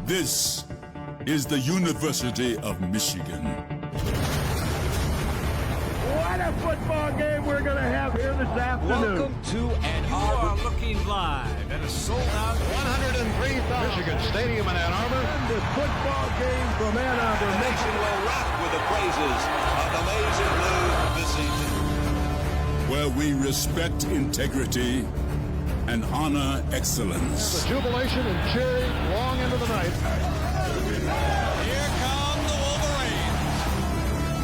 This is the University of Michigan. What a football game we're going to have here this afternoon. Welcome to Ann Arbor. You are looking live at a sold-out 103,000. Michigan Stadium in Ann Arbor. The football game from Ann Arbor. The nation will rock with the praises of the Maize and Blue this evening. Where we respect integrity and honor excellence. The jubilation and cheering long into the night. Here come the Wolverines.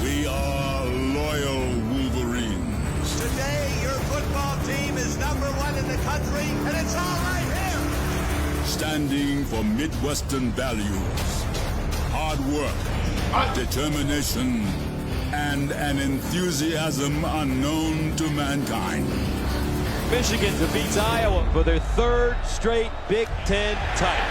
We are loyal Wolverines. Today, your football team is #1 in the country, and it's all right here. Standing for Midwestern values, hard work, determination, and an enthusiasm unknown to mankind. Michigan to beat Iowa for their third straight Big Ten title.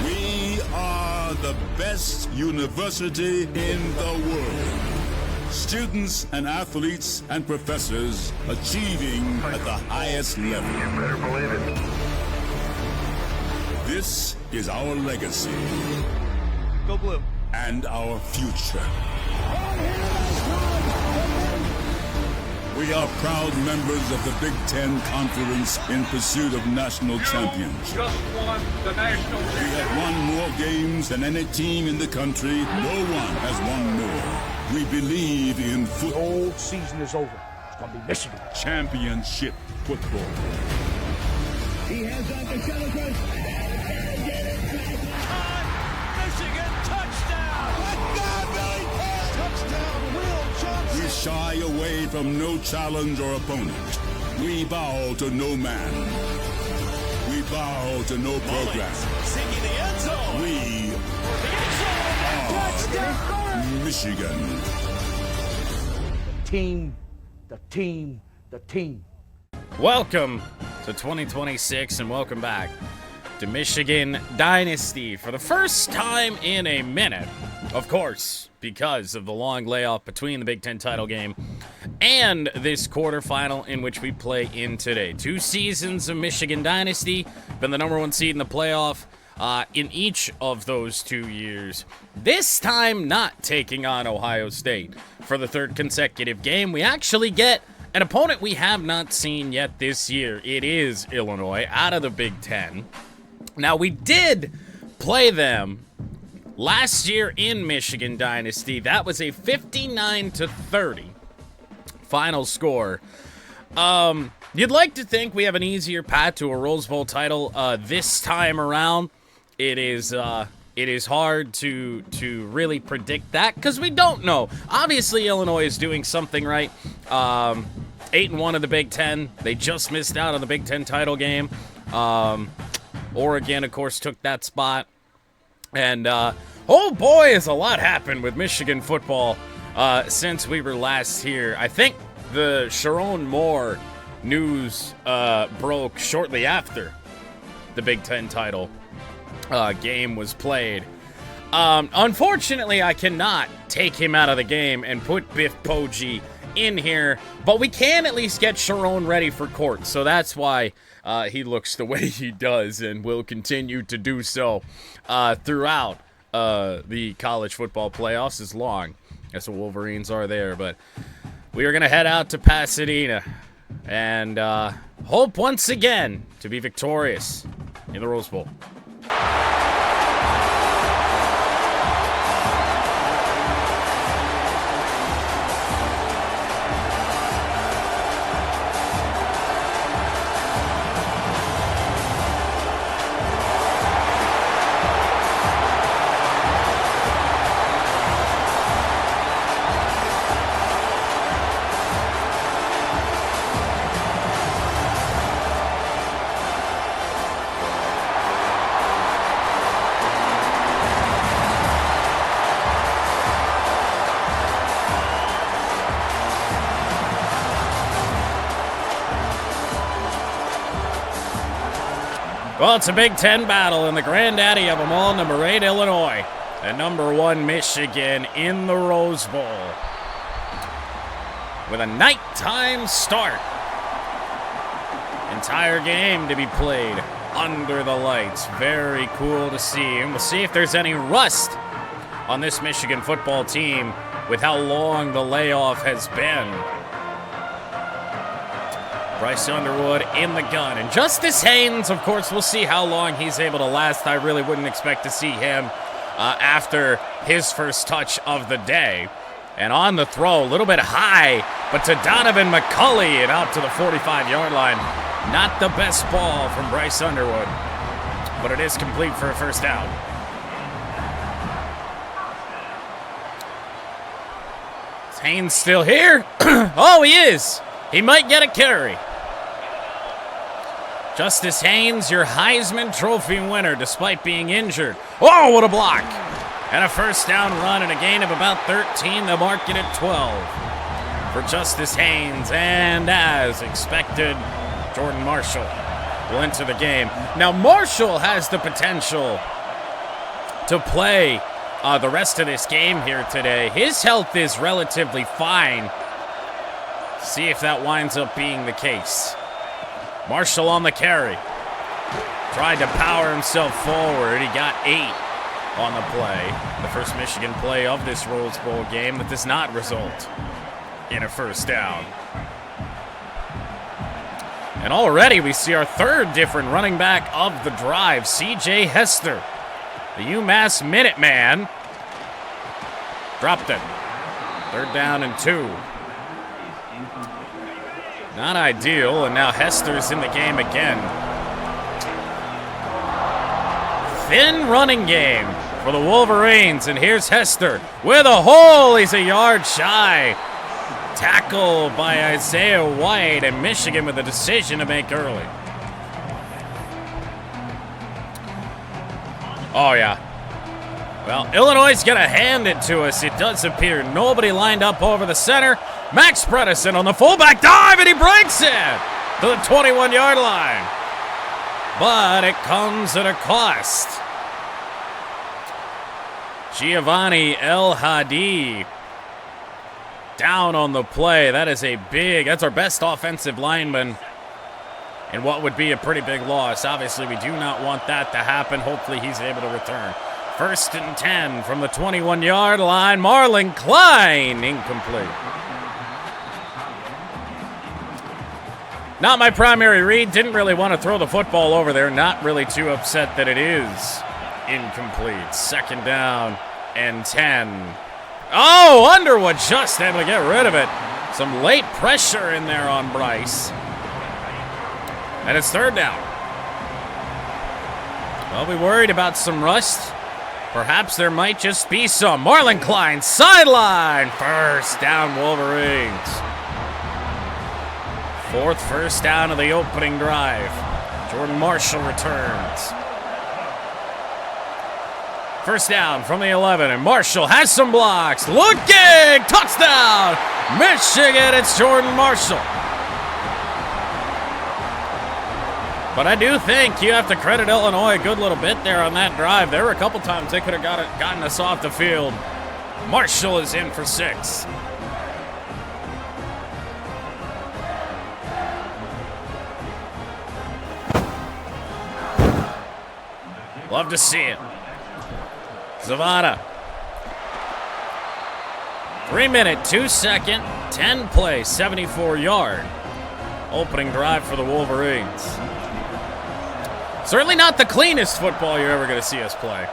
We are the best university in the world. Students and athletes and professors achieving at the highest level. You better believe it. This is our legacy Go Blue. and our future. We are proud members of the Big Ten Conference in pursuit of national championship. Just won the national We have won more games than any team in the country. No one has won more. We believe in football. Old season is over. It's going to be Michigan. Championship football. He has on the celebrate. Michigan touchdown! Touchdown, Will Johnson. We shy away from no challenge or opponent. We bow to no man. We bow to no program. Seeking the end zone. We are Michigan. The team. Welcome to 2026 and welcome back to Michigan Dynasty for the first time in a minute, of course, because of the long layoff between the Big Ten title game and this quarterfinal in which we play in today. 2 seasons of Michigan Dynasty, been the #1 seed in the playoff in each of those 2 years. This time not taking on Ohio State for the 3rd consecutive game. We actually get an opponent we have not seen yet this year. It is Illinois out of the Big Ten. Now, we did play them last year in Michigan Dynasty. That was a 59-30 final score. You'd like to think we have an easier path to a Rose Bowl title this time around. It is hard to really predict that because we don't know. Obviously, Illinois is doing something right. 8-1 in the Big Ten. They just missed out on the Big Ten title game. Oregon, of course, took that spot. And, oh boy, has a lot happened with Michigan football since we were last here. I think the Sharon Moore news broke shortly after the Big Ten title game was played. Unfortunately, I cannot take him out of the game and put Biff Poggi in here, but we can at least get Sharon ready for court, so that's why he looks the way he does and will continue to do so throughout the college football playoffs as long as the Wolverines are there. But we are going to head out to Pasadena and hope once again to be victorious in the Rose Bowl. Well, it's a Big Ten battle, and the granddaddy of them all, number 8, Illinois, and number 1, Michigan, in the Rose Bowl. With a nighttime start. Entire game to be played under the lights. Very cool to see. And we'll see if there's any rust on this Michigan football team with how long the layoff has been. Bryce Underwood in the gun. And Justice Haynes, of course, we'll see how long he's able to last. I really wouldn't expect to see him after his first touch of the day. And on the throw, a little bit high, but to Donovan McCulley and out to the 45-yard line. Not the best ball from Bryce Underwood, but it is complete for a first down. Is Haynes still here? Oh, he is. He might get a carry. Justice Haynes, your Heisman Trophy winner, despite being injured. Oh, what a block. And a first down run and a gain of about 13. They'll mark it at 12 for Justice Haynes. And as expected, Jordan Marshall will enter the game. Now, Marshall has the potential to play the rest of this game here today. His health is relatively fine. See if that winds up being the case. Marshall on the carry. Tried to power himself forward. He got 8 on the play. The first Michigan play of this Rose Bowl game that does not result in a first down. And already we see our third different running back of the drive, C.J. Hester, the UMass Minuteman. Dropped it. Third down and 2. Not ideal, and now Hester's in the game again. Thin running game for the Wolverines, and here's Hester with a hole. He's a yard shy. Tackled by Isaiah White, and Michigan with a decision to make early. Oh, yeah. Well, Illinois is going to hand it to us. It does appear nobody lined up over the center. Max Bredesen on the fullback dive, and he breaks it to the 21-yard line. But it comes at a cost. Giovanni El Hadi down on the play. That's our best offensive lineman in what would be a pretty big loss. Obviously, we do not want that to happen. Hopefully, he's able to return. 1st and 10 from the 21-yard line. Marlon Klein, incomplete. Not my primary read. Didn't really want to throw the football over there. Not really too upset that it is incomplete. 2nd down and 10. Oh, Underwood just able to get rid of it. Some late pressure in there on Bryce. And it's 3rd down. Well, we worried about some rust. Perhaps there might just be some. Marlon Klein, sideline. 1st down, Wolverines. 4th first down of the opening drive. Jordan Marshall returns. 1st down from the 11, and Marshall has some blocks. Looking! Touchdown! Michigan, it's Jordan Marshall. But I do think you have to credit Illinois a good little bit there on that drive. There were a couple times they could have gotten us off the field. Marshall is in for 6. Love to see it. Zavada. 3-minute, 2-second, 10-play, 74-yard opening drive for the Wolverines. Certainly not the cleanest football you're ever going to see us play.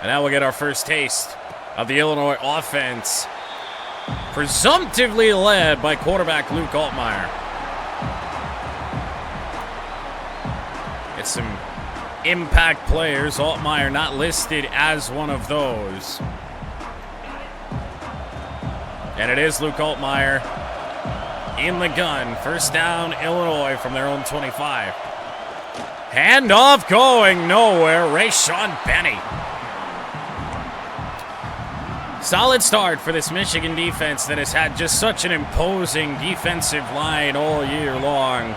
And now we'll get our first taste of the Illinois offense, presumptively led by quarterback Luke Altmaier. It's some impact players. Altmaier not listed as one of those. And it is Luke Altmaier in the gun. 1st down, Illinois from their own 25. Handoff going nowhere. Rayshawn Benny. Solid start for this Michigan defense that has had just such an imposing defensive line all year long.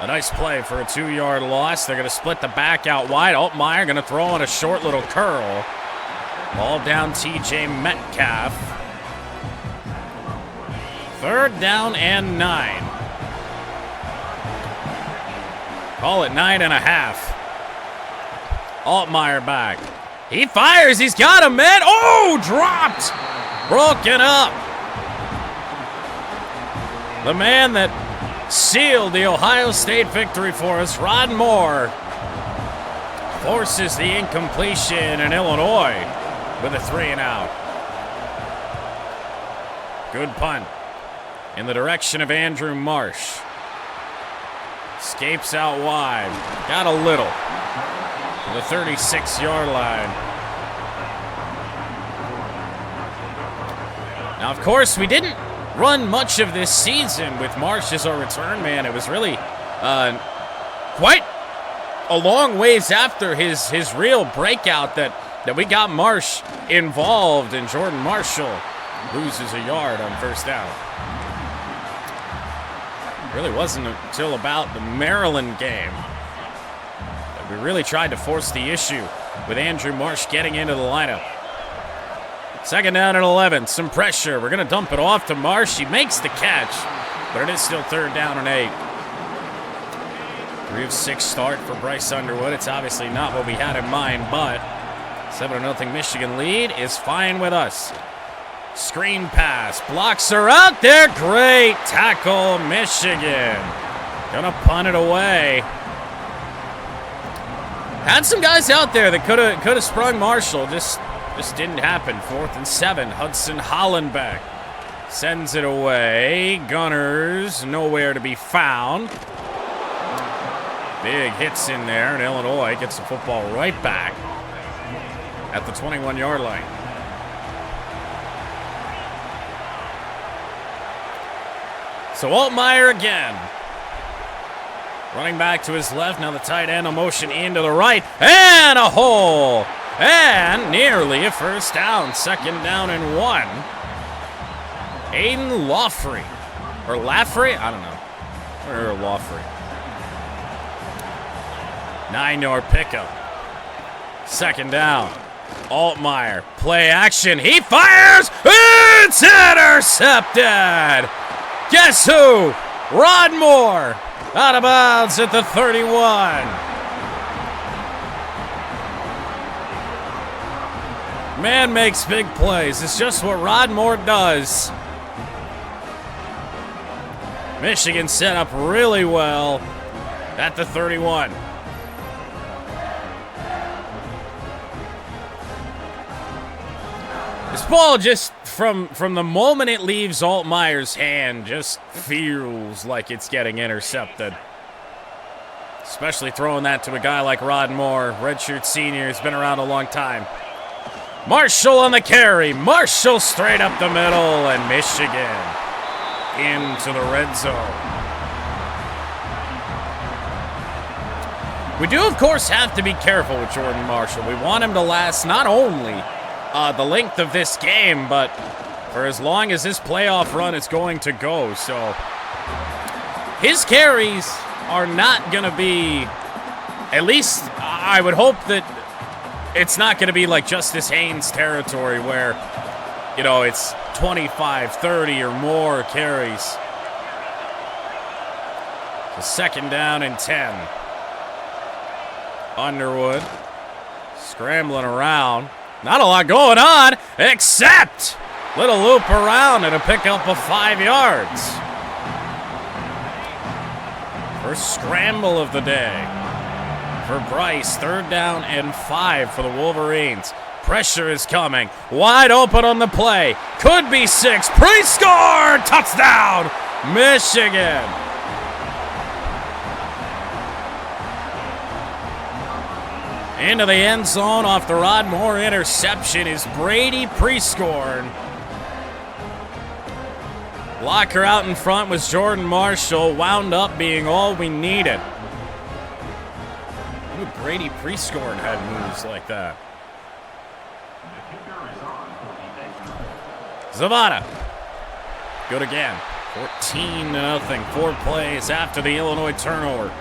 A nice play for a 2-yard loss. They're going to split the back out wide. Altmaier going to throw on a short little curl. Ball down T.J. Metcalf. 3rd down and 9. Call it 9.5. Altmaier back. He fires. He's got him, man. Oh, dropped. Broken up. The man that sealed the Ohio State victory for us, Rod Moore, forces the incompletion in Illinois with a 3-and-out. Good punt in the direction of Andrew Marsh. Escapes out wide. Got a little. To the 36-yard line. Now, of course, we didn't run much of this season with Marsh as our return man. It was really quite a long ways after his real breakout that we got Marsh involved, and Jordan Marshall loses a yard on first down. It really wasn't until about the Maryland game that we really tried to force the issue with Andrew Marsh getting into the lineup. Second down and 11, some pressure. We're going to dump it off to Marsh. He makes the catch, but it is still third down and 8. 3 of 6 start for Bryce Underwood. It's obviously not what we had in mind, but 7-0 Michigan lead is fine with us. Screen pass. Blocks are out there. Great tackle, Michigan. Gonna punt it away. Had some guys out there that could have sprung Marshall. Just didn't happen. 4th and 7. Hudson Hollenbeck sends it away. Gunners nowhere to be found. Big hits in there, and Illinois gets the football right back at the 21-yard line. So Altmaier again. Running back to his left. Now the tight end, a motion into the right. And a hole. And nearly a first down. 2nd down and 1. Aiden Laughley. Or Laffrey? I don't know. Or Laughley. 9-yard pickup. 2nd down. Altmaier. Play action. He fires. It's intercepted. Guess who? Rod Moore. Out of bounds at the 31. Man makes big plays. It's just what Rod Moore does. Michigan set up really well at the 31. This ball just, from the moment it leaves Altmaier's hand, just feels like it's getting intercepted. Especially throwing that to a guy like Rod Moore, redshirt senior, has been around a long time. Marshall on the carry. Marshall straight up the middle, and Michigan into the red zone. We do, of course, have to be careful with Jordan Marshall. We want him to last not only the length of this game, but for as long as this playoff run is going to go. So his carries are not going to be, at least I would hope that it's not going to be like Justice Haynes territory where, you know, it's 25, 30 or more carries. So 2nd down and 10. Underwood scrambling around. Not a lot going on, except little loop around and a pickup of 5 yards. First scramble of the day for Bryce. 3rd down and 5 for the Wolverines. Pressure is coming. Wide open on the play. Could be 6. Pre-score! Touchdown! Michigan! Into the end zone off the Rod Moore interception is Brady Prescorn. Blocker out in front was Jordan Marshall. Wound up being all we needed. Ooh, Brady Prescorn had moves like that. Zavada. Good again. 14-0. 4 plays after the Illinois turnover.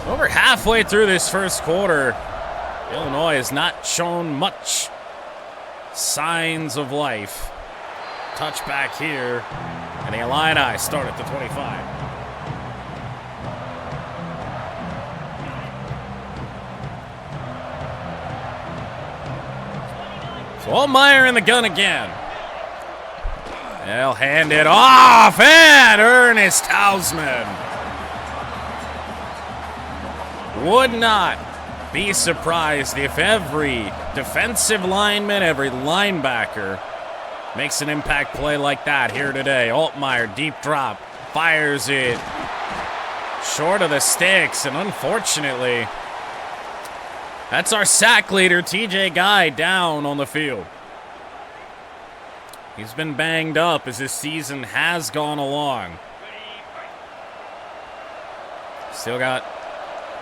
Over halfway through this first quarter, Illinois has not shown much signs of life. touchback here. And the Illini start at the 25. So Altmaier in the gun again. They'll hand it off, and Ernest Hausman would not be surprised if every defensive lineman, every linebacker makes an impact play like that here today. Altmaier, deep drop, fires it short of the sticks, and unfortunately, that's our sack leader, TJ Guy, down on the field. He's been banged up as this season has gone along. Still got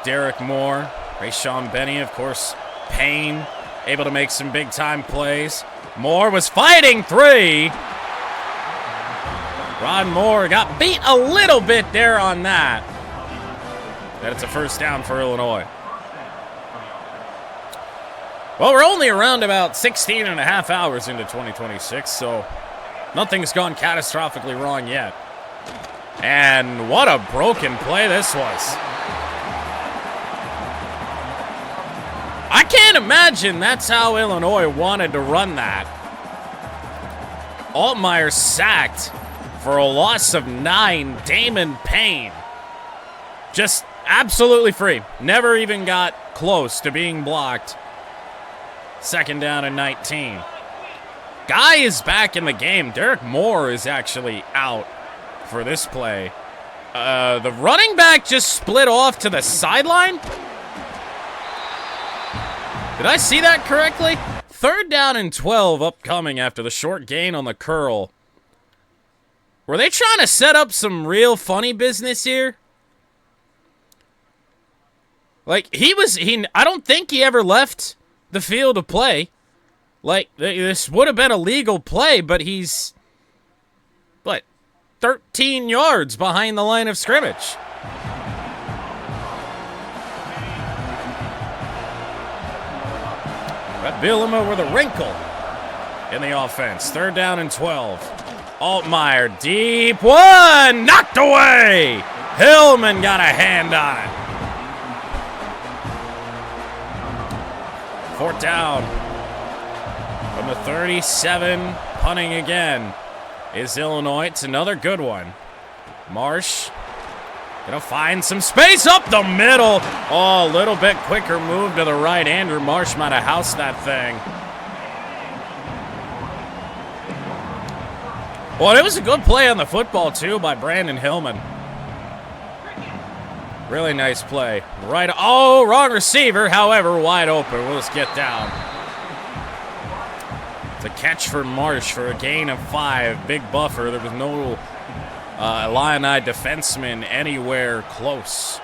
Derek Moore, Rayshawn Benny, of course, Payne, able to make some big-time plays. Moore was fighting three. Ron Moore got beat a little bit there on that. And it's a first down for Illinois. Well, we're only around about 16 and a half hours into 2026, so nothing's gone catastrophically wrong yet. And what a broken play this was. I can't imagine that's how Illinois wanted to run that. Altmaier sacked for a loss of 9. Damon Payne just absolutely free. Never even got close to being blocked. Second down and 19. Guy is back in the game. Derek Moore is actually out for this play. The running back just split off to the sideline. Did I see that correctly? Third down and 12 upcoming after the short gain on the curl. Were they trying to set up some real funny business here? Like, I don't think he ever left the field of play. Like, this would have been a legal play, but he's, what, 13 yards behind the line of scrimmage. Brett Bielema with a wrinkle in the offense. Third down and 12. Altmaier, deep one, knocked away. Hillman got a hand on it. Fourth down from the 37, punting again is Illinois. It's another good one. Marsh gonna find some space up the middle. Oh, a little bit quicker move to the right. Andrew Marsh might have housed that thing. Well, it was a good play on the football, too, by Brandon Hillman. Really nice play. Right. Oh, wrong receiver. However, wide open. We'll just get down. It's a catch for Marsh for a gain of 5. Big buffer. There was no Illini defenseman anywhere close.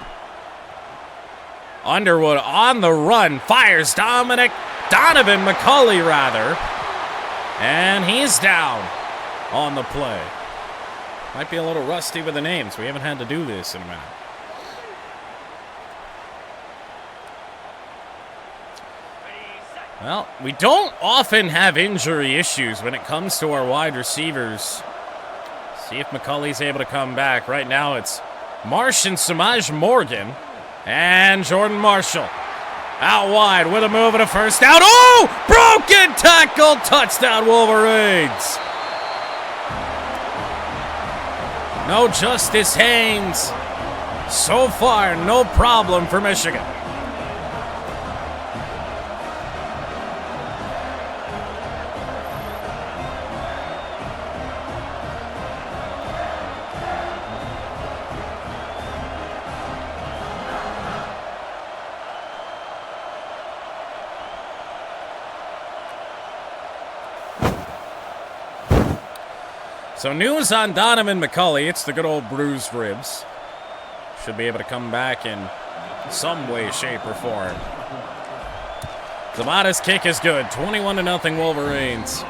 Underwood on the run. Fires Donovan McCulley, rather. And he's down on the play. Might be a little rusty with the names. We haven't had to do this in a minute. Well, we don't often have injury issues when it comes to our wide receivers. See if McCulley's able to come back. Right now it's Marsh and Samaj Morgan. And Jordan Marshall out wide with a move and a first down. Oh! Broken tackle! Touchdown Wolverines! No Justice Haynes. So far, no problem for Michigan. So news on Donovan McCulley. It's the good old bruised ribs. Should be able to come back in some way, shape, or form. Zamata's kick is good. 21-0 Wolverines.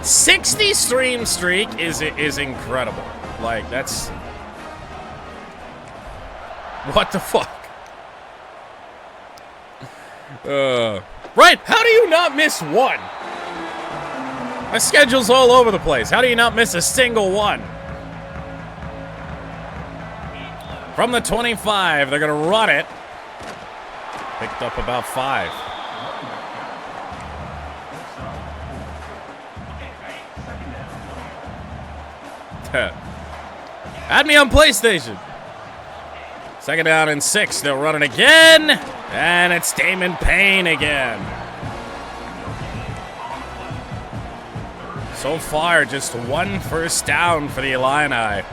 60 stream streak is incredible. Like, that's... What the fuck? Right? How do you not miss one? My schedule's all over the place. How do you not miss a single one? From the 25, they're going to run it. Picked up about 5. Add me on PlayStation. Second down and 6. They'll run it again. And it's Damon Payne again. So far, just 1 first down for the Illini.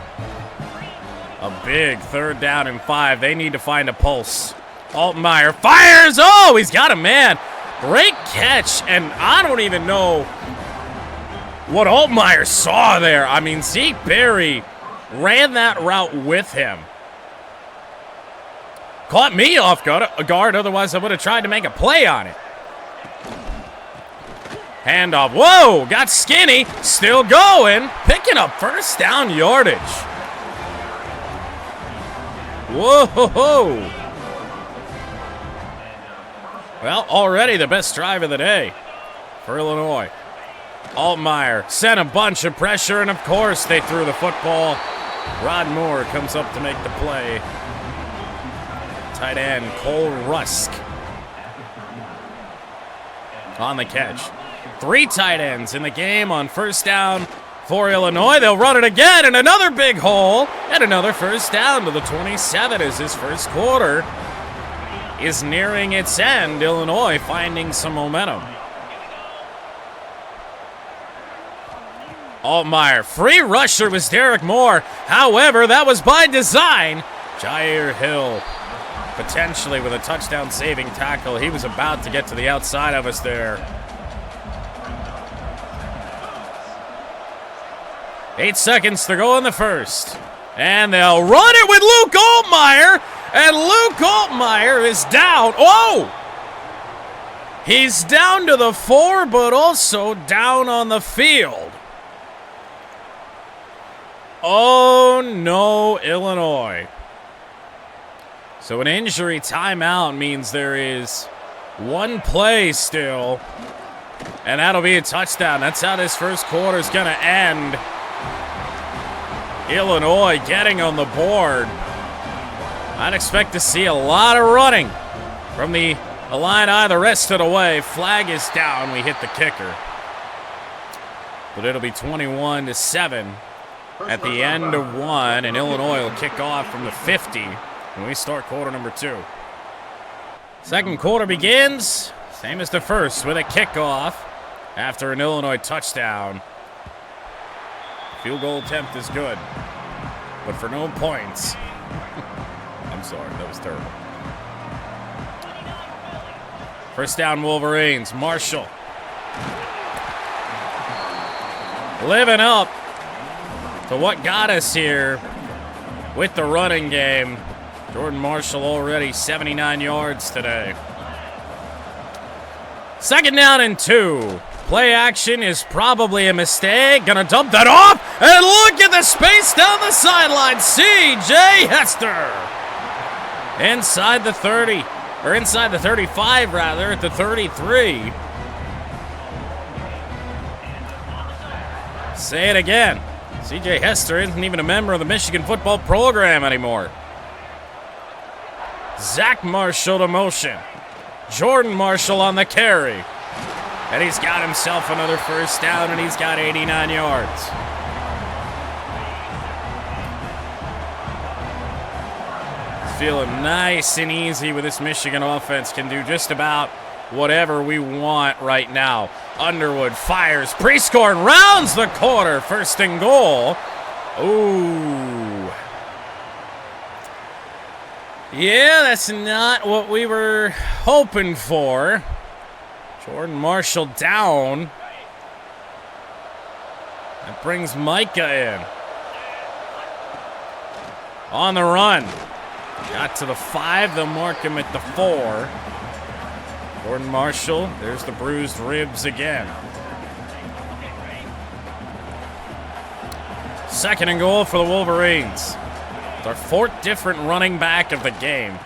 A big 3rd down and 5. They need to find a pulse. Altmaier fires. Oh, he's got a man. Great catch. And I don't even know what Altmaier saw there. I mean, Zeke Berry ran that route with him. Caught me off guard. Otherwise, I would have tried to make a play on it. Handoff. Whoa, got skinny. Still going. Picking up first down yardage. Whoa. Well, already the best drive of the day for Illinois. Altmaier sent a bunch of pressure, and of course they threw the football. Rod Moore comes up to make the play. Tight end Cole Rusk on the catch. 3 tight ends in the game on first down for Illinois. They'll run it again, and another big hole, and another first down to the 27 as this first quarter is nearing its end. Illinois finding some momentum. Altmaier, free rusher was Derek Moore. However, that was by design. Jair Hill, potentially with a touchdown-saving tackle. He was about to get to the outside of us there. 8 seconds to go in the first. And they'll run it with Luke Altmaier. And Luke Altmaier is down. Oh! He's down to the 4, but also down on the field. Oh, no, Illinois. So an injury timeout means there is 1 play still. And that'll be a touchdown. That's how this first quarter is going to end. Illinois getting on the board. I'd expect to see a lot of running from the Illini the rest of the way. Flag is down. We hit the kicker. But it'll be 21-7 at the end of 1. And Illinois will kick off from the 50 when we start quarter number 2. Second quarter begins. Same as the first with a kickoff after an Illinois touchdown. Field goal attempt is good, but for no points. I'm sorry, that was terrible. First down, Wolverines. Marshall. Living up to what got us here with the running game. Jordan Marshall already 79 yards today. Second down and 2. Play action is probably a mistake. Gonna dump that off. And look at the space down the sideline. C.J. Hester. Inside the 30. Or inside the 35, rather, at the 33. Say it again. C.J. Hester isn't even a member of the Michigan football program anymore. Zach Marshall to motion. Jordan Marshall on the carry. And he's got himself another first down, and he's got 89 yards. He's feeling nice and easy with this Michigan offense. Can do just about whatever we want right now. Underwood fires, pre-score, and rounds the corner. First and goal. Ooh. Yeah, that's not what we were hoping for. Jordan Marshall down. That brings Micah in. On the run. Got to the 5. They'll mark him at the 4. Jordan Marshall. There's the bruised ribs again. Second and goal for the Wolverines. It's our 4th different running back of the game.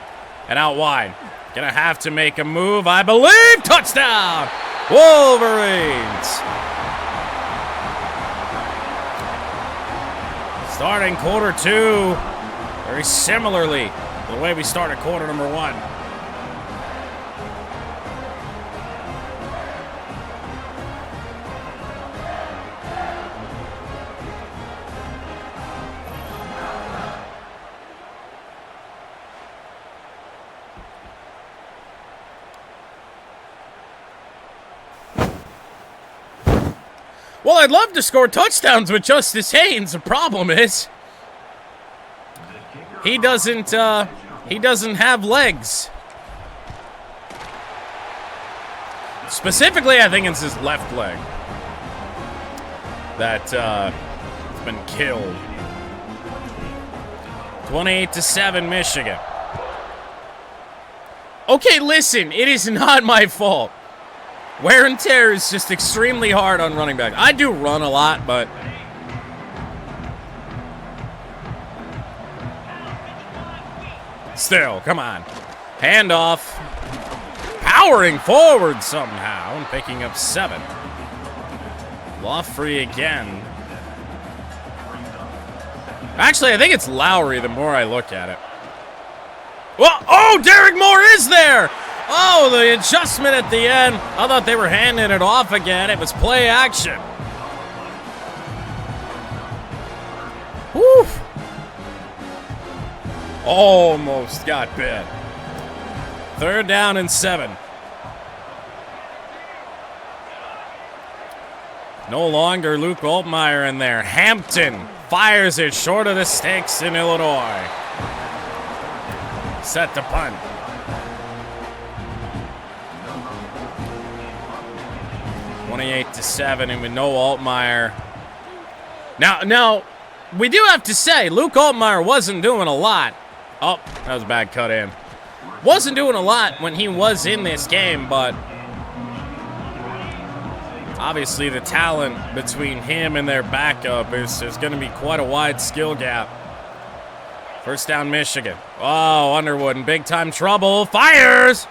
And out wide. Gonna have to make a move, I believe. Touchdown, Wolverines. Starting quarter 2 very similarly to the way we started quarter number 1. Well, I'd love to score touchdowns with Justice Haynes. The problem is he doesn't have legs. Specifically, I think it's his left leg that's been killed. 28-7, Michigan. Okay, listen, it is not my fault. Wear and tear is just extremely hard on running back. I do run a lot, but still, come on. Handoff. Powering forward somehow and picking up 7. Lawfree again. Actually, I think it's Lowry the more I look at it. Well, oh, Derek Moore is there! Oh, the adjustment at the end. I thought they were handing it off again. It was play action. Whew. Almost got bit. 3rd down and 7. No longer Luke Altmaier in there. Hampton fires it short of the sticks in Illinois. Set to punt. 28-7, and with no Altmaier. Now, we do have to say, Luke Altmaier wasn't doing a lot. Oh, that was a bad cut in. Wasn't doing a lot when he was in this game, but obviously the talent between him and their backup is going to be quite a wide skill gap. 1st down, Michigan. Oh, Underwood in big-time trouble. Fires!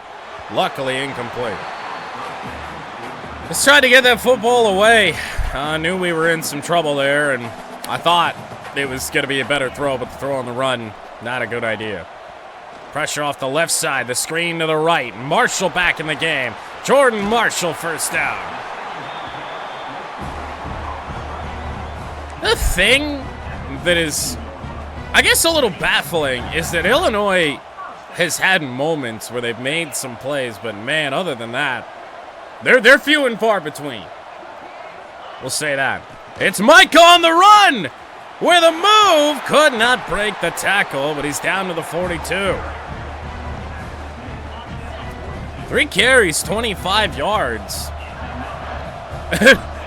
Luckily incomplete. Let's try to get that football away. I knew we were in some trouble there, and I thought it was going to be a better throw, but the throw on the run, not a good idea. Pressure off the left side, the screen to the right. Marshall back in the game. Jordan Marshall 1st down. The thing that is, I guess, a little baffling is that Illinois has had moments where they've made some plays, but man, other than that, they're few and far between. We'll say that. It's Micah on the run with a move. Could not break the tackle, but he's down to the 42. 3 carries, 25 yards.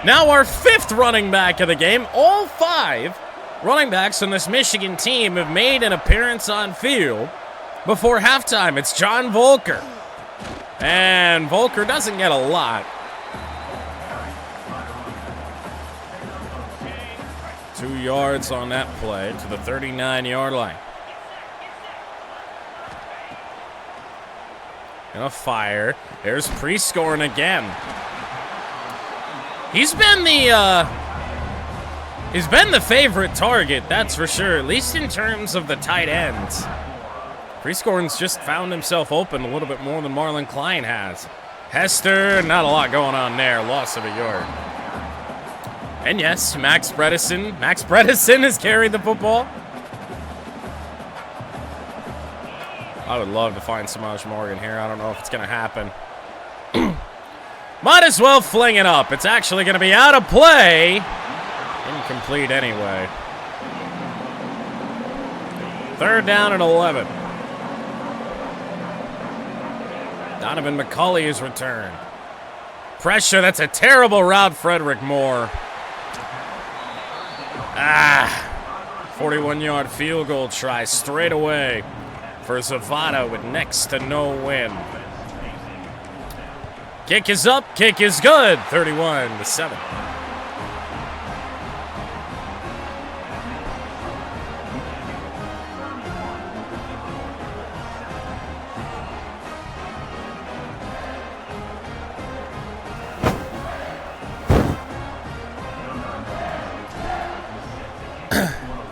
Now our 5th running back of the game. All 5 running backs on this Michigan team have made an appearance on field before halftime. It's John Volker. And Volker doesn't get a lot. 2 yards on that play to the 39-yard line. And a fire. There's Priest scoring again. He's been the favorite target, that's for sure, at least in terms of the tight ends. Priestcorn's just found himself open a little bit more than Marlon Klein has. Hester, not a lot going on there. Loss of a yard. And yes, Max Bredesen. Max Bredesen has carried the football. I would love to find Samaj Morgan here. I don't know if it's going to happen. Might as well fling it up. It's actually going to be out of play. Incomplete anyway. 3rd down and 11. Donovan McCulley is returned. Pressure, that's a terrible route, Frederick Moore. 41-yard field goal try straight away for Zavada with next to no wind. Kick is up, kick is good. 31-7.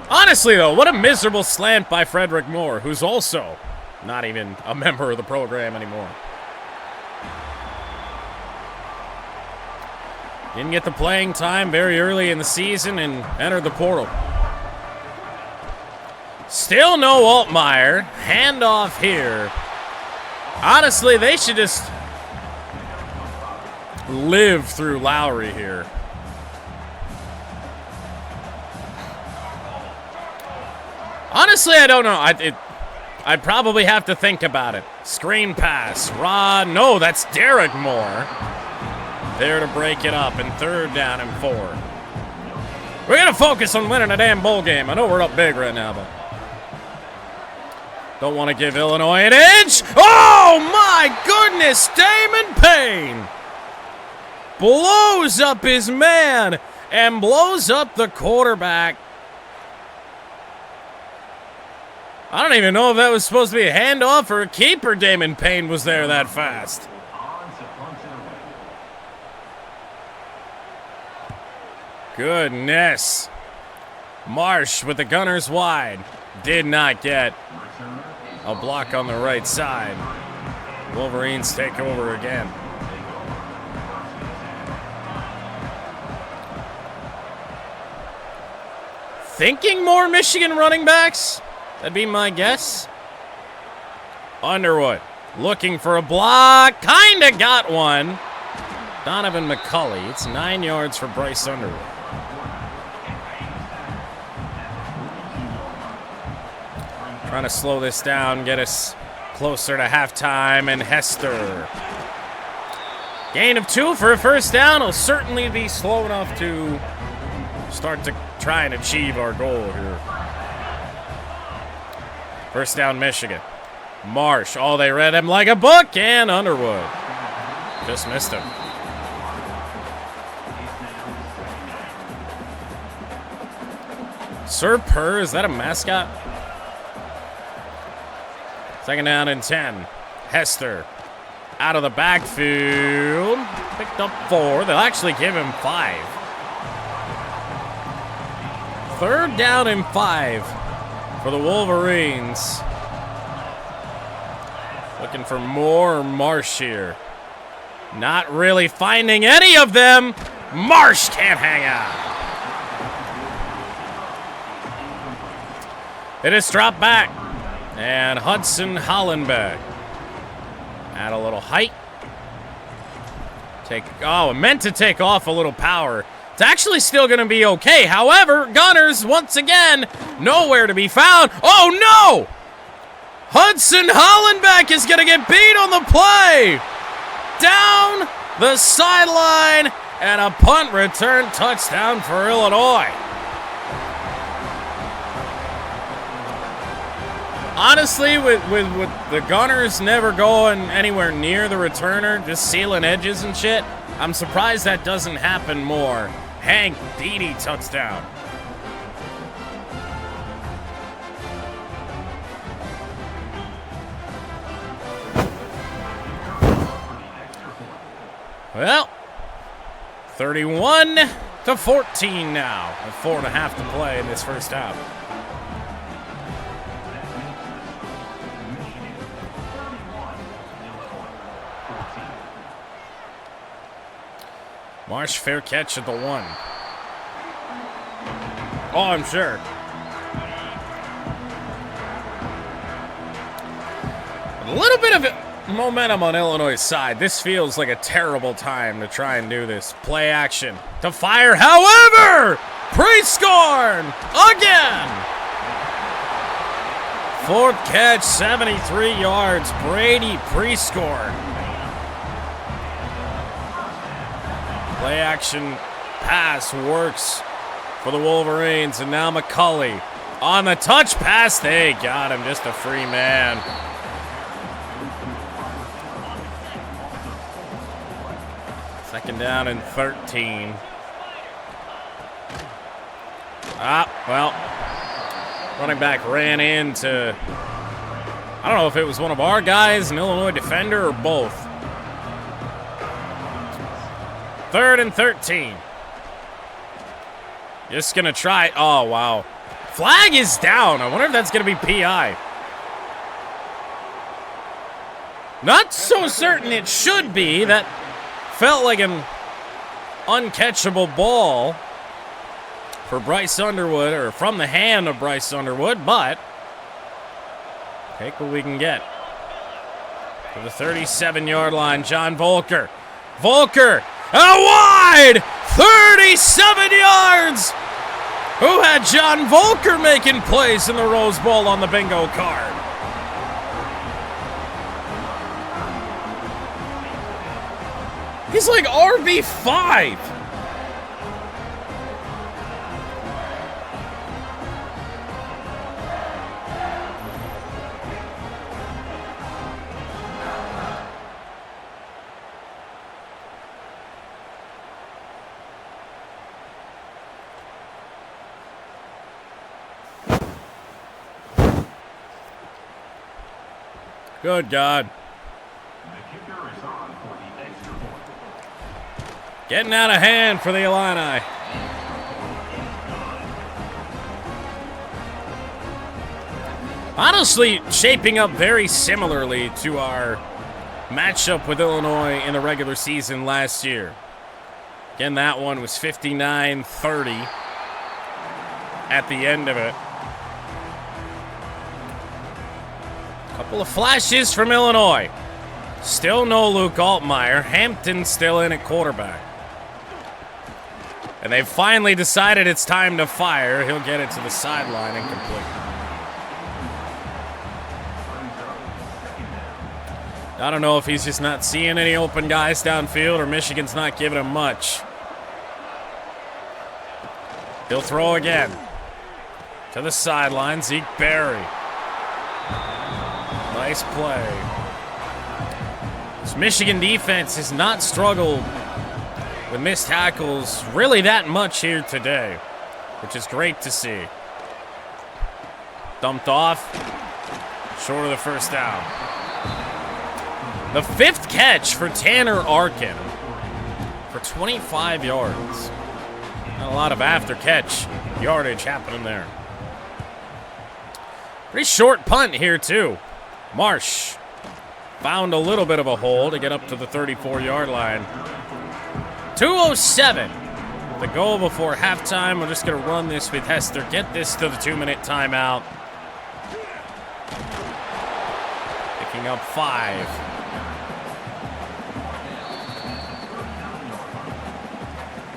Honestly, though, what a miserable slant by Frederick Moore, who's also not even a member of the program anymore. Didn't get the playing time very early in the season and entered the portal. Still no Altmaier. Handoff here. Honestly, they should just live through Lowry here. Honestly, I don't know. I'd probably have to think about it. Screen pass. Rod. No, that's Derek Moore. There to break it up, and 3rd down and 4. We're going to focus on winning a damn bowl game. I know we're up big right now, but don't want to give Illinois an edge. Oh, my goodness. Damon Payne blows up his man and blows up the quarterback. I don't even know if that was supposed to be a handoff or a keeper. Damon Payne was there that fast. Goodness. Marsh with the Gunners wide. Did not get a block on the right side. Wolverines take over again. Thinking more Michigan running backs? That'd be my guess. Underwood looking for a block. Kinda got one. Donovan McCulley. It's 9 yards for Bryce Underwood. Trying to slow this down, get us closer to halftime, and Hester. Gain of 2 for a 1st down. Will certainly be slow enough to start to try and achieve our goal here. 1st down, Michigan. Marsh. Oh, they read him like a book, and Underwood just missed him. Sir Purr, is that a mascot? 2nd down and 10. Hester out of the backfield. Picked up 4. They'll actually give him 5. 3rd down and 5 for the Wolverines. Looking for more Marsh here. Not really finding any of them. Marsh can't hang out. It is dropped back. And Hudson Hollenbeck. Add a little height. Meant to take off a little power. It's actually still going to be okay. However, Gunners, once again, nowhere to be found. Oh, no! Hudson Hollenbeck is going to get beat on the play. Down the sideline, and a punt return touchdown for Illinois. Honestly, with the Gunners never going anywhere near the returner, just sealing edges and shit, I'm surprised that doesn't happen more. Hank Beatty touchdown. Well, 31-14 now, with 4.5 to play in this 1st half. Marsh, fair catch at the 1. Oh, I'm sure. A little bit of momentum on Illinois' side. This feels like a terrible time to try and do this. Play action to fire. However, Prescorn again. 4th catch, 73 yards. Brady Prescorn. Play action pass works for the Wolverines, and now McCulley on the touch pass. They got him, just a free man. Second down and 13. Well, running back ran into, I don't know if it was one of our guys, an Illinois defender, or both. 3rd and 13. Just gonna try. Oh, wow. Flag is down. I wonder if that's gonna be PI. Not so certain it should be. That felt like an uncatchable ball for Bryce Underwood, or from the hand of Bryce Underwood, but take what we can get. To the 37-yard line, John Volker. Volker, out wide! 37 yards! Who had John Volker making plays in the Rose Bowl on the bingo card? He's like RB5. Good God. Getting out of hand for the Illini. Honestly, shaping up very similarly to our matchup with Illinois in the regular season last year. Again, that one was 59-30 at the end of it. Couple of flashes from Illinois. Still no Luke Altmaier. Hampton still in at quarterback. And they've finally decided it's time to fire. He'll get it to the sideline and complete. I don't know if he's just not seeing any open guys downfield or Michigan's not giving him much. He'll throw again. To the sideline, Zeke Berry. Nice play. This Michigan defense has not struggled with missed tackles really that much here today, which is great to see. Dumped off, short of the first down. The fifth catch for Tanner Arkin for 25 yards. Not a lot of after-catch yardage happening there. Pretty short punt here, too. Marsh found a little bit of a hole to get up to the 34-yard line. 2:07 the goal before halftime. We're just going to run this with Hester. Get this to the 2-minute timeout. Picking up 5.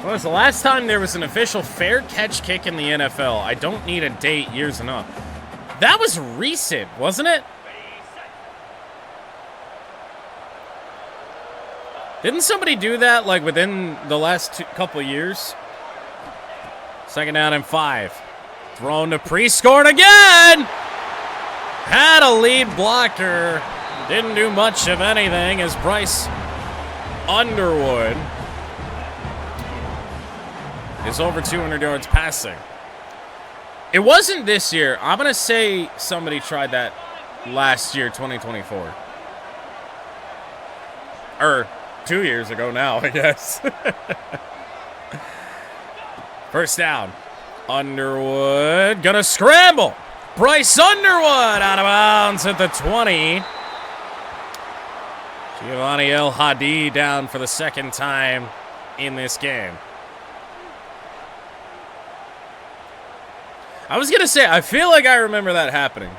When was the last time there was an official fair catch kick in the NFL? I don't need a date, years enough. That was recent, wasn't it? Didn't somebody do that, like, within the last couple of years? Second down and 5. Thrown to Prescorn again! Had a lead blocker. Didn't do much of anything as Bryce Underwood is over 200 yards passing. It wasn't this year. I'm going to say somebody tried that last year, 2024. Or 2 years ago now, I guess. First down. Underwood gonna scramble. Bryce Underwood out of bounds at the 20. Giovanni El Hadi down for the second time in this game. I was gonna say, I feel like I remember that happening.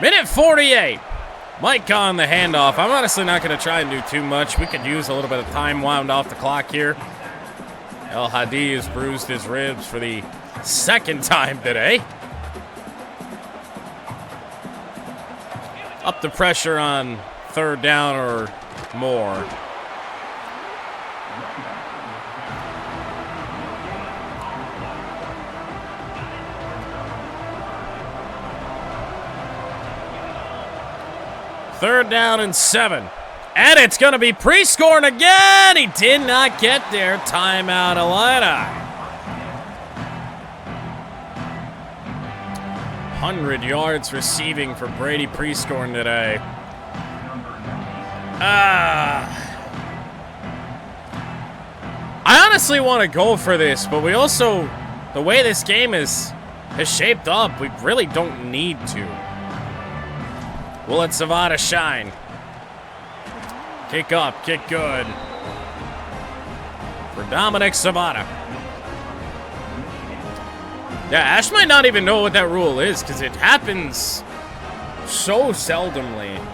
Minute 48. Mike on the handoff. I'm honestly not going to try and do too much. We could use a little bit of time wound off the clock here. El Hadi has bruised his ribs for the second time today. Up the pressure on third down or more. Third down and 7. And it's going to be Prescorn again. He did not get there. Timeout, Illini. 100 yards receiving for Brady Prescorn today. I honestly want to go for this, but we also, the way this game has shaped up, we really don't need to. We'll let Savada shine. Kick up, kick good. For Dominic Savada. Yeah, Ash might not even know what that rule is, because it happens so seldomly.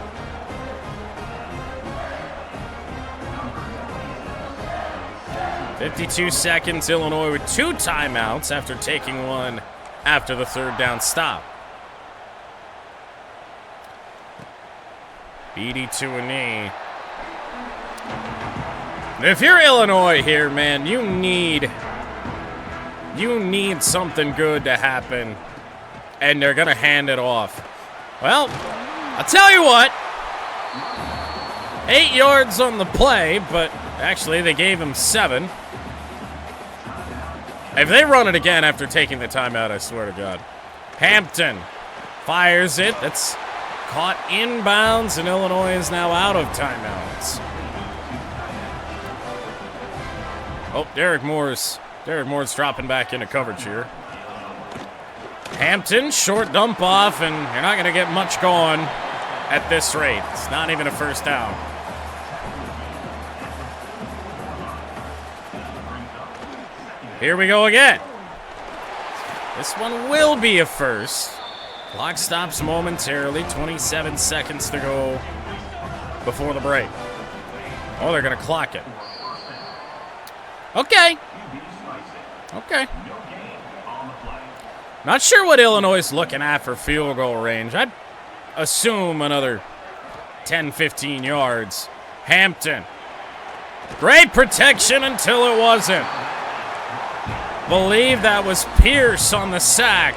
"52 seconds, Illinois with 2 timeouts after taking one after the 3rd down stop. Beatty to a knee. If you're Illinois here, man, you need something good to happen, and they're gonna hand it off. Well, I'll tell you what. 8 yards on the play, but actually they gave him 7. If they run it again after taking the timeout, I swear to God. Hampton fires it. That's caught inbounds, and Illinois is now out of timeouts. Oh, Derek Moore's dropping back into coverage here. Hampton, short dump off, and you're not going to get much going at this rate. It's not even a first down. Here we go again. This one will be a first. Clock stops momentarily. 27 seconds to go before the break. Oh, they're going to clock it. Okay. Okay. Not sure what Illinois is looking at for field goal range. I'd assume another 10, 15 yards. Hampton. Great protection until it wasn't. Believe that was Pierce on the sack.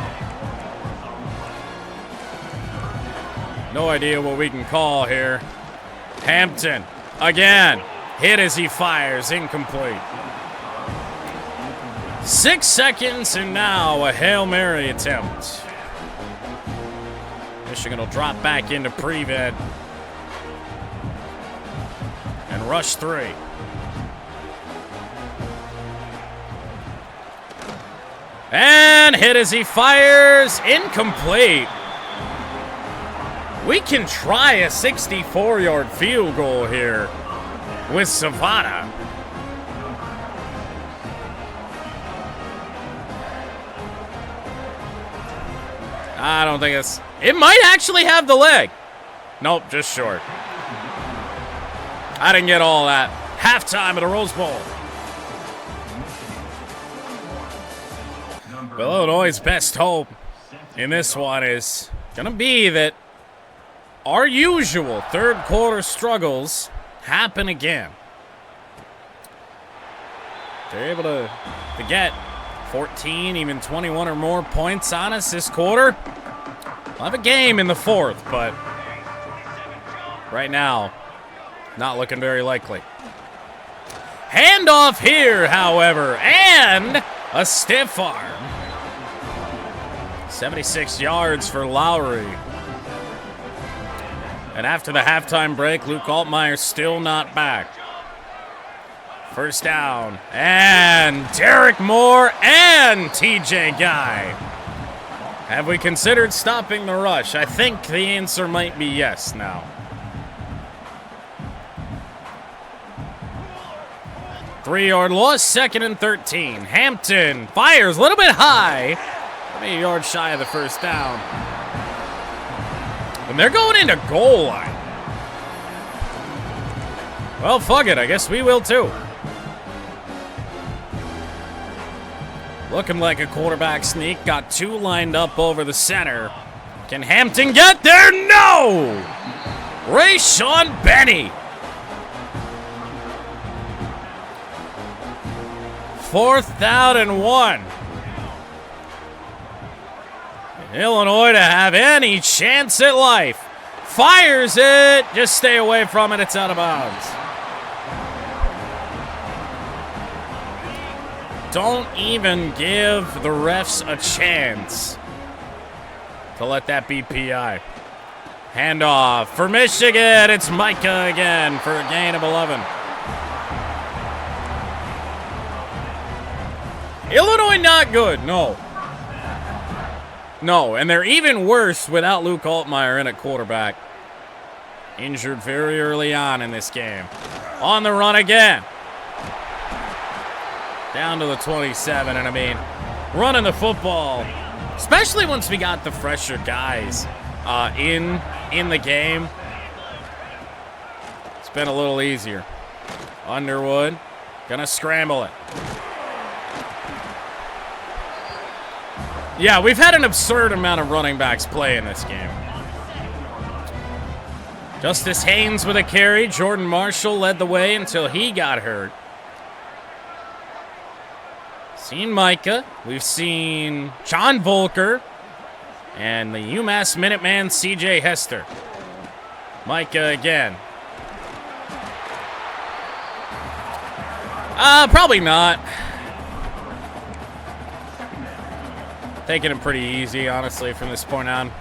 No idea what we can call here. Hampton, again, hit as he fires, incomplete. 6 seconds, and now a Hail Mary attempt. Michigan will drop back into prevent and rush 3. And hit as he fires, incomplete. We can try a 64-yard field goal here with Savada. I don't think it's... It might actually have the leg. Nope, just short. I didn't get all that. Halftime at the Rose Bowl. Well, Illinois' best hope in this one is going to be that our usual third quarter struggles happen again. They're able to get 14, even 21 or more points on us this quarter. We'll have a game in the 4th, but right now, not looking very likely. Handoff here, however, and a stiff arm. 76 yards for Lowry. And after the halftime break, Luke Altmaier still not back. First down, and Derek Moore and TJ Guy. Have we considered stopping the rush? I think the answer might be yes now. Three-yard loss, 2nd and 13. Hampton fires a little bit high. 8 yards shy of the first down. And they're going into goal line. Well, fuck it. I guess we will too. Looking like a quarterback sneak. Got 2 lined up over the center. Can Hampton get there? No! Rayshawn Benny. 4th down and 1. Illinois to have any chance at life. Fires it. Just stay away from it. It's out of bounds. Don't even give the refs a chance to let that be PI. Handoff for Michigan. It's Micah again for a gain of 11. Illinois not good, no. No, and they're even worse without Luke Altmaier in at quarterback. Injured very early on in this game. On the run again. Down to the 27, and I mean, running the football, especially once we got the fresher guys in the game, it's been a little easier. Underwood, gonna scramble it. Yeah, we've had an absurd amount of running backs play in this game. Justice Haynes with a carry. Jordan Marshall led the way until he got hurt. Seen Micah. We've seen John Volker. And the UMass Minuteman, C.J. Hester. Micah again. Probably not. Taking him pretty easy, honestly, from this point on.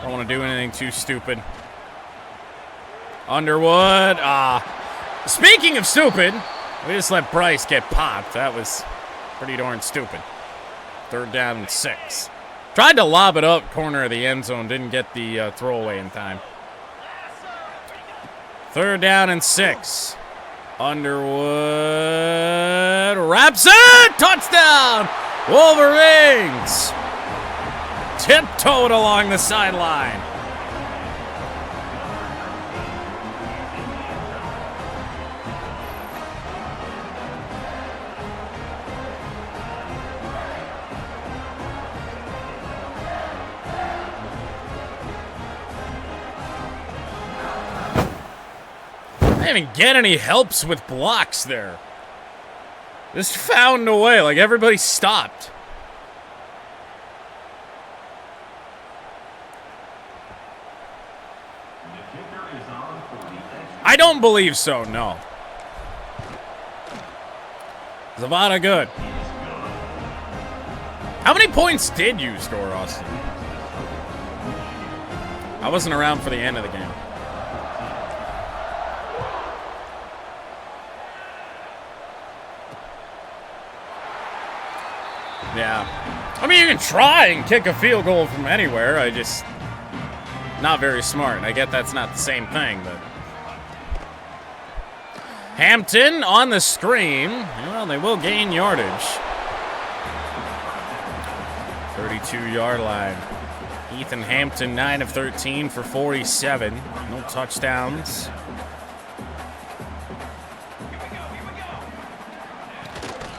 Don't want to do anything too stupid. Underwood. Speaking of stupid, we just let Bryce get popped. That was pretty darn stupid. 3rd down and 6. Tried to lob it up corner of the end zone. Didn't get the throwaway in time. 3rd down and 6. Underwood wraps it! Touchdown! Wolverines! Tiptoed along the sideline. I didn't even get any helps with blocks there. Just found a way, like everybody stopped. I don't believe so, no. Zavada good. How many points did you score, Austin? I wasn't around for the end of the game. Yeah. I mean, you can try and kick a field goal from anywhere. I just... not very smart. I get that's not the same thing, but... Hampton on the screen. Well, they will gain yardage. 32-yard line. Ethan Hampton, 9 of 13 for 47. No touchdowns.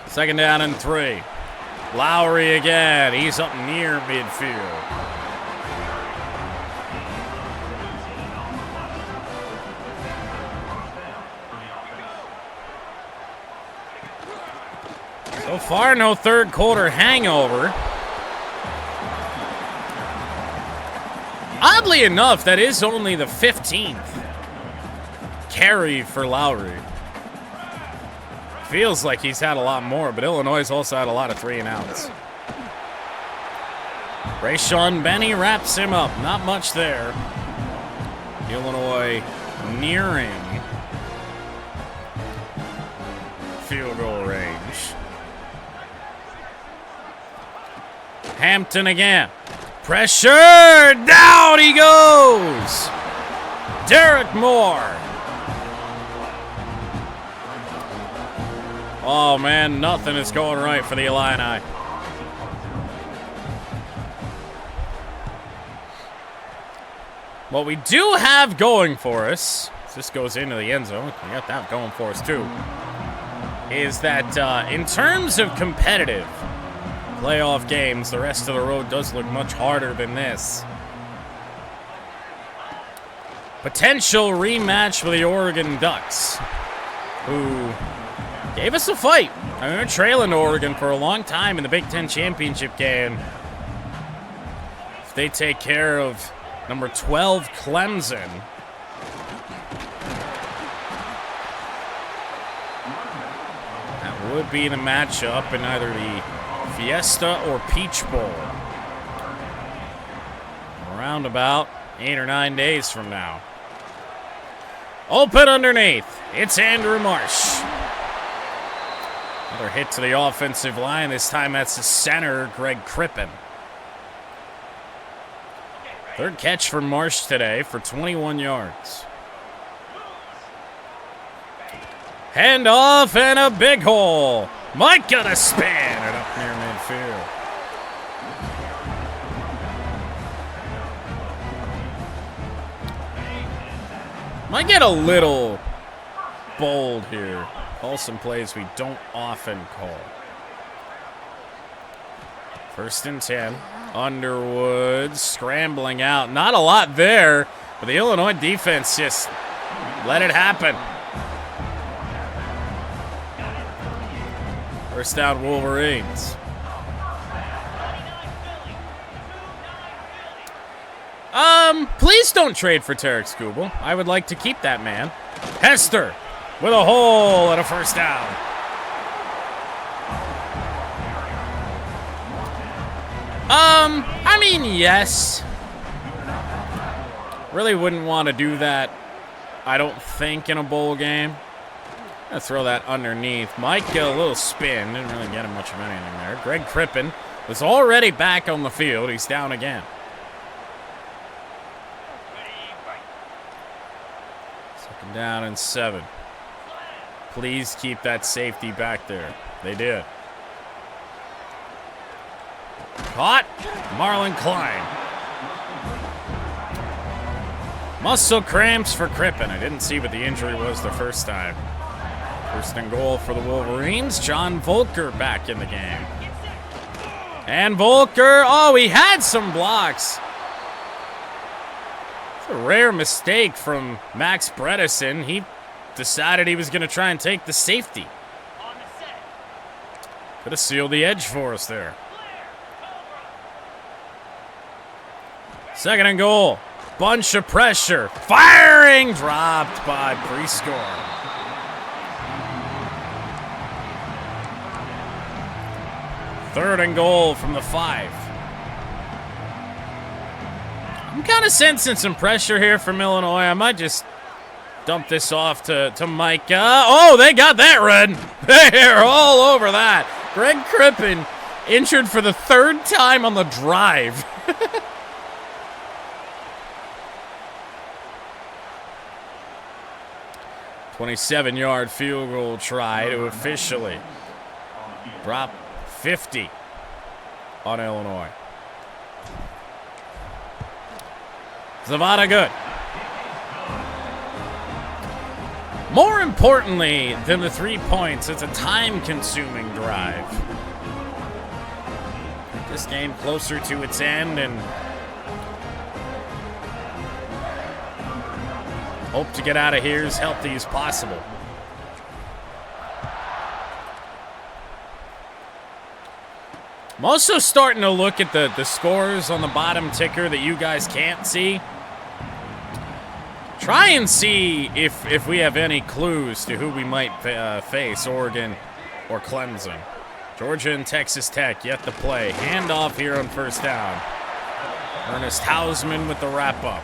Second down and 3. Lowry again. He's up near midfield. So far, no third quarter hangover. Oddly enough, that is only the 15th carry for Lowry. Feels like he's had a lot more, but Illinois has also had a lot of 3-and-outs. Rayshawn Benny wraps him up. Not much there. Illinois nearing field goal range. Hampton again. Pressure! Down he goes! Derek Moore. Oh, man, nothing is going right for the Illini. What we do have going for us, if this goes into the end zone, we got that going for us too, is that in terms of competitive playoff games, the rest of the road does look much harder than this. Potential rematch with the Oregon Ducks, who gave us a fight. I mean, we were trailing to Oregon for a long time in the Big Ten championship game. If they take care of number 12 Clemson, that would be the matchup in either the Fiesta or Peach Bowl. Around about 8 or 9 days from now. Open underneath. It's Andrew Marsh. Another hit to the offensive line. This time that's the center, Greg Crippen. Third catch for Marsh today for 21 yards. Handoff and a big hole. Mike got a spin and up near midfield. Might get a little bold here. Call some plays we don't often call. 1st and 10. Underwood scrambling out. Not a lot there, but the Illinois defense just let it happen. 1st down, Wolverines. Please don't trade for Tarek Skubal. I would like to keep that man. Hester with a hole and a 1st down. I mean, yes. Really wouldn't want to do that, I don't think, in a bowl game. I'm going to throw that underneath. Might get a little spin. Didn't really get him much of anything there. Greg Crippen was already back on the field. He's down again. 2nd down and 7. Please keep that safety back there. They did. Caught. Marlon Klein. Muscle cramps for Crippen. I didn't see what the injury was the first time. 1st and goal for the Wolverines. John Volker back in the game. And Volker, oh, he had some blocks. It's a rare mistake from Max Bredesen. He decided he was going to try and take the safety. Could have sealed the edge for us there. 2nd and goal. Bunch of pressure. Firing! Dropped by Prescore. Third and goal from the 5. I'm kind of sensing some pressure here from Illinois. I might just dump this off to Micah. Oh, they got that red. They're all over that. Greg Crippen injured for the 3rd time on the drive. 27-yard field goal try to officially drop 50 on Illinois. Zavada good. More importantly than the 3 points, it's a time-consuming drive. Get this game closer to its end and hope to get out of here as healthy as possible. I'm also starting to look at the scores on the bottom ticker that you guys can't see. Try and see if we have any clues to who we might face, Oregon or Clemson. Georgia and Texas Tech yet to play. Handoff here on 1st down. Ernest Hausman with the wrap-up.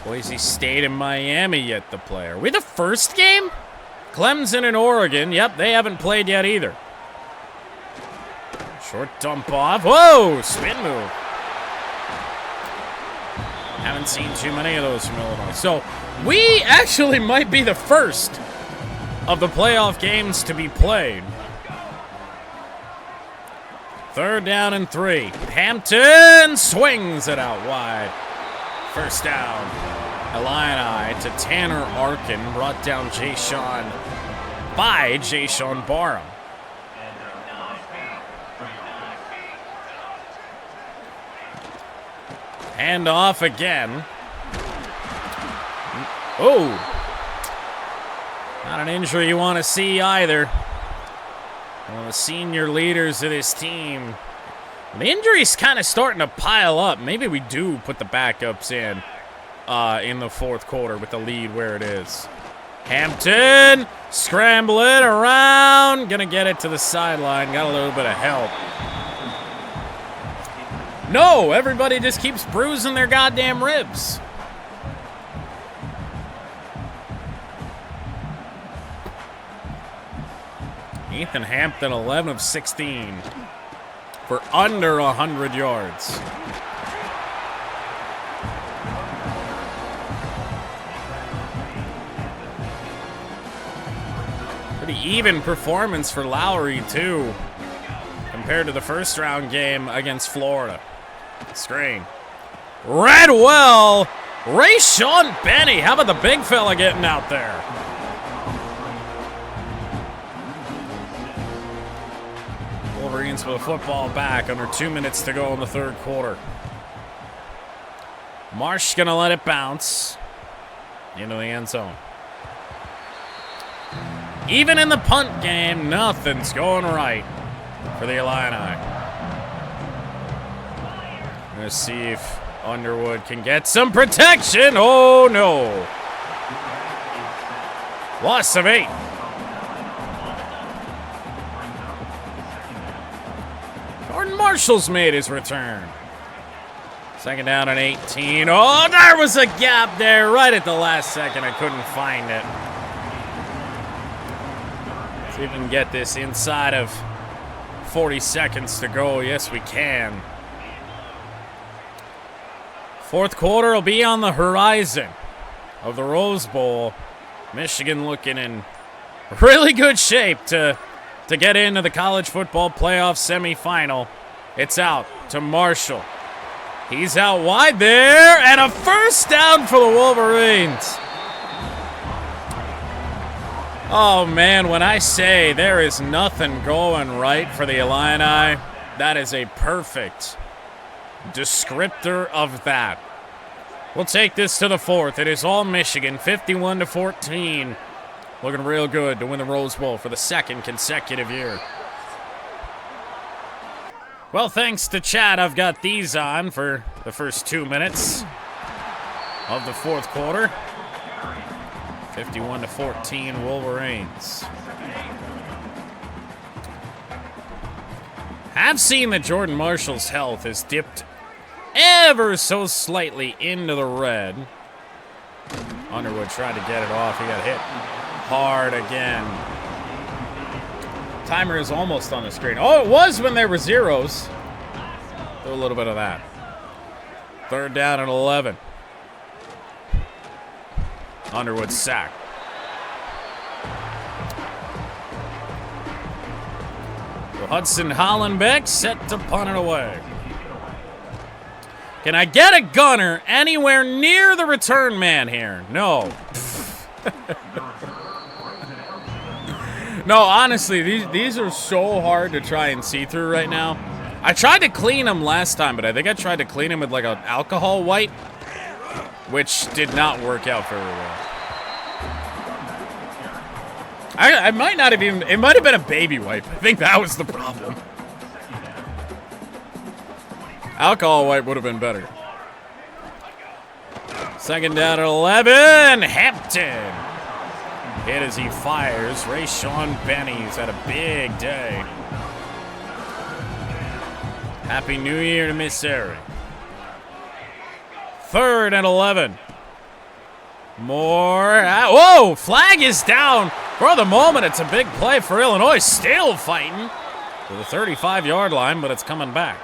Boise State and Miami yet to play. Are we the first game? Clemson and Oregon. Yep, they haven't played yet either. Short dump off. Whoa, spin move. Haven't seen too many of those from Illinois. So we actually might be the first of the playoff games to be played. 3rd down and 3. Hampton swings it out wide. 1st down. Illini to Tanner Arkin. Brought down by Jayshawn Barham. Hand off again. Oh. Not an injury you want to see either. One of the senior leaders of this team. The injury's kind of starting to pile up. Maybe we do put the backups in the 4th quarter with the lead where it is. Hampton scrambling around. Gonna get it to the sideline. Got a little bit of help. No, everybody just keeps bruising their goddamn ribs. Ethan Hampton, 11 of 16 for under 100 yards. Pretty even performance for Lowry, too, compared to the first round game against Florida. Screen. Read well. Rayshawn Benny. How about the big fella getting out there? Wolverines with a football back. Under 2 minutes to go in the third quarter. Marsh gonna let it bounce into the end zone. Even in the punt game, nothing's going right for the Illini. Let's see if Underwood can get some protection. Oh, no. Loss of 8. Jordan Marshall's made his return. Second down and 18. Oh, there was a gap there right at the last second. I couldn't find it. See if we can get this inside of 40 seconds to go. Yes, we can. Fourth quarter will be on the horizon of the Rose Bowl. Michigan looking in really good shape to get into the college football playoff semifinal. It's out to Marshall. He's out wide there, and a first down for the Wolverines. Oh, man, when I say there is nothing going right for the Illini, that is a perfect descriptor of that. We'll take this to the fourth. It is all Michigan, 51-14. Looking real good to win the Rose Bowl for the second consecutive year. Well, thanks to Chad, I've got these on for the first 2 minutes of the fourth quarter. 51-14 Wolverines. I've seen that Jordan Marshall's health has dipped ever so slightly into the red. Underwood tried to get it off. He got hit hard again. Timer is almost on the screen. Oh, it was when there were zeros. Do a little bit of that. Third down and 11. Underwood sack. So Hudson Hollenbeck set to punt it away. Can I get a gunner anywhere near the return man here? No. No, honestly, these are so hard to try and see through right now. I tried to clean them last time, but I think I tried to clean them with like an alcohol wipe, which did not work out very well. I might not have even, it might have been a baby wipe. I think that was the problem. Alcohol wipe would have been better. Second down at 11. Hampton. Hit as he fires. Rayshawn Benny's had a big day. Happy New Year to Miss Airy. Third and 11. More. Whoa! Flag is down. For the moment, it's a big play for Illinois. Still fighting to the 35-yard line, but it's coming back.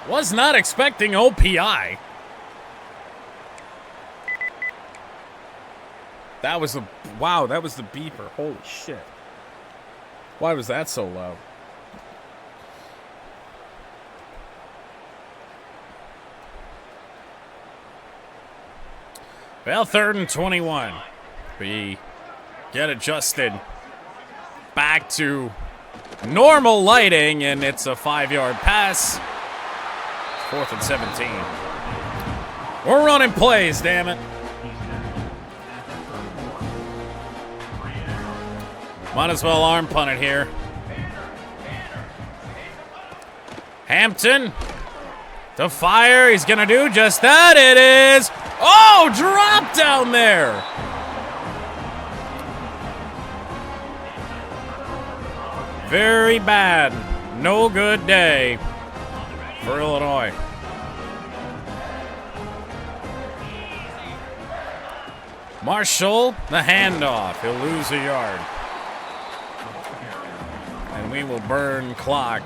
Was not expecting OPI. That was the, wow, that was the beeper. Holy shit. Why was that so loud? Well, third and 21. We get adjusted back to normal lighting, and it's a 5-yard pass. 4th and 17. We're running plays, damn it. Might as well arm punt it here. Hampton to fire. He's going to do just that. It is. Oh, drop down there. Very bad. No good day for Illinois. Marshall, the handoff. He'll lose a yard. And we will burn clock.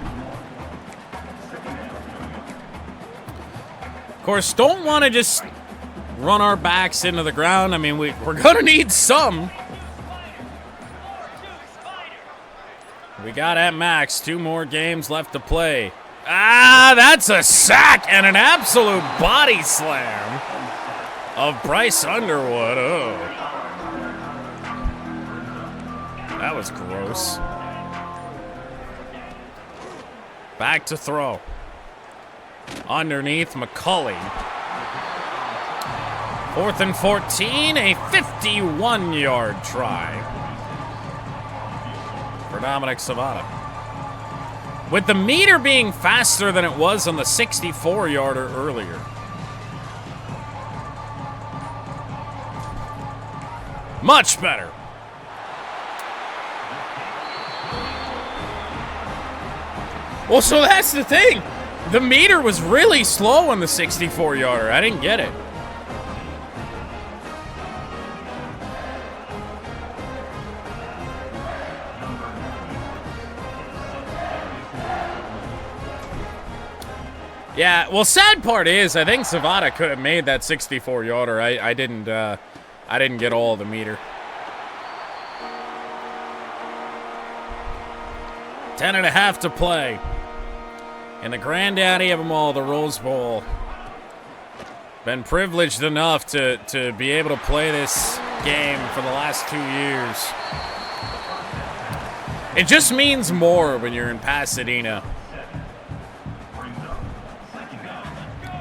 Of course, don't want to just run our backs into the ground. I mean, we're going to need some. We got at max 2 more games left to play. Ah, that's a sack and an absolute body slam of Bryce Underwood. Oh. That was gross. Back to throw. Underneath McCulley. 4th and 14, a 51-yard try for Dominic Savada. With the meter being faster than it was on the 64-yarder earlier. Much better. Well, so that's the thing. The meter was really slow on the 64-yarder. I didn't get it. Yeah, well, sad part is I think Savada could have made that 64-yarder. I didn't get all the meter. 10.5 to play. And the granddaddy of them all, the Rose Bowl. Been privileged enough to be able to play this game for the last 2 years. It just means more when you're in Pasadena.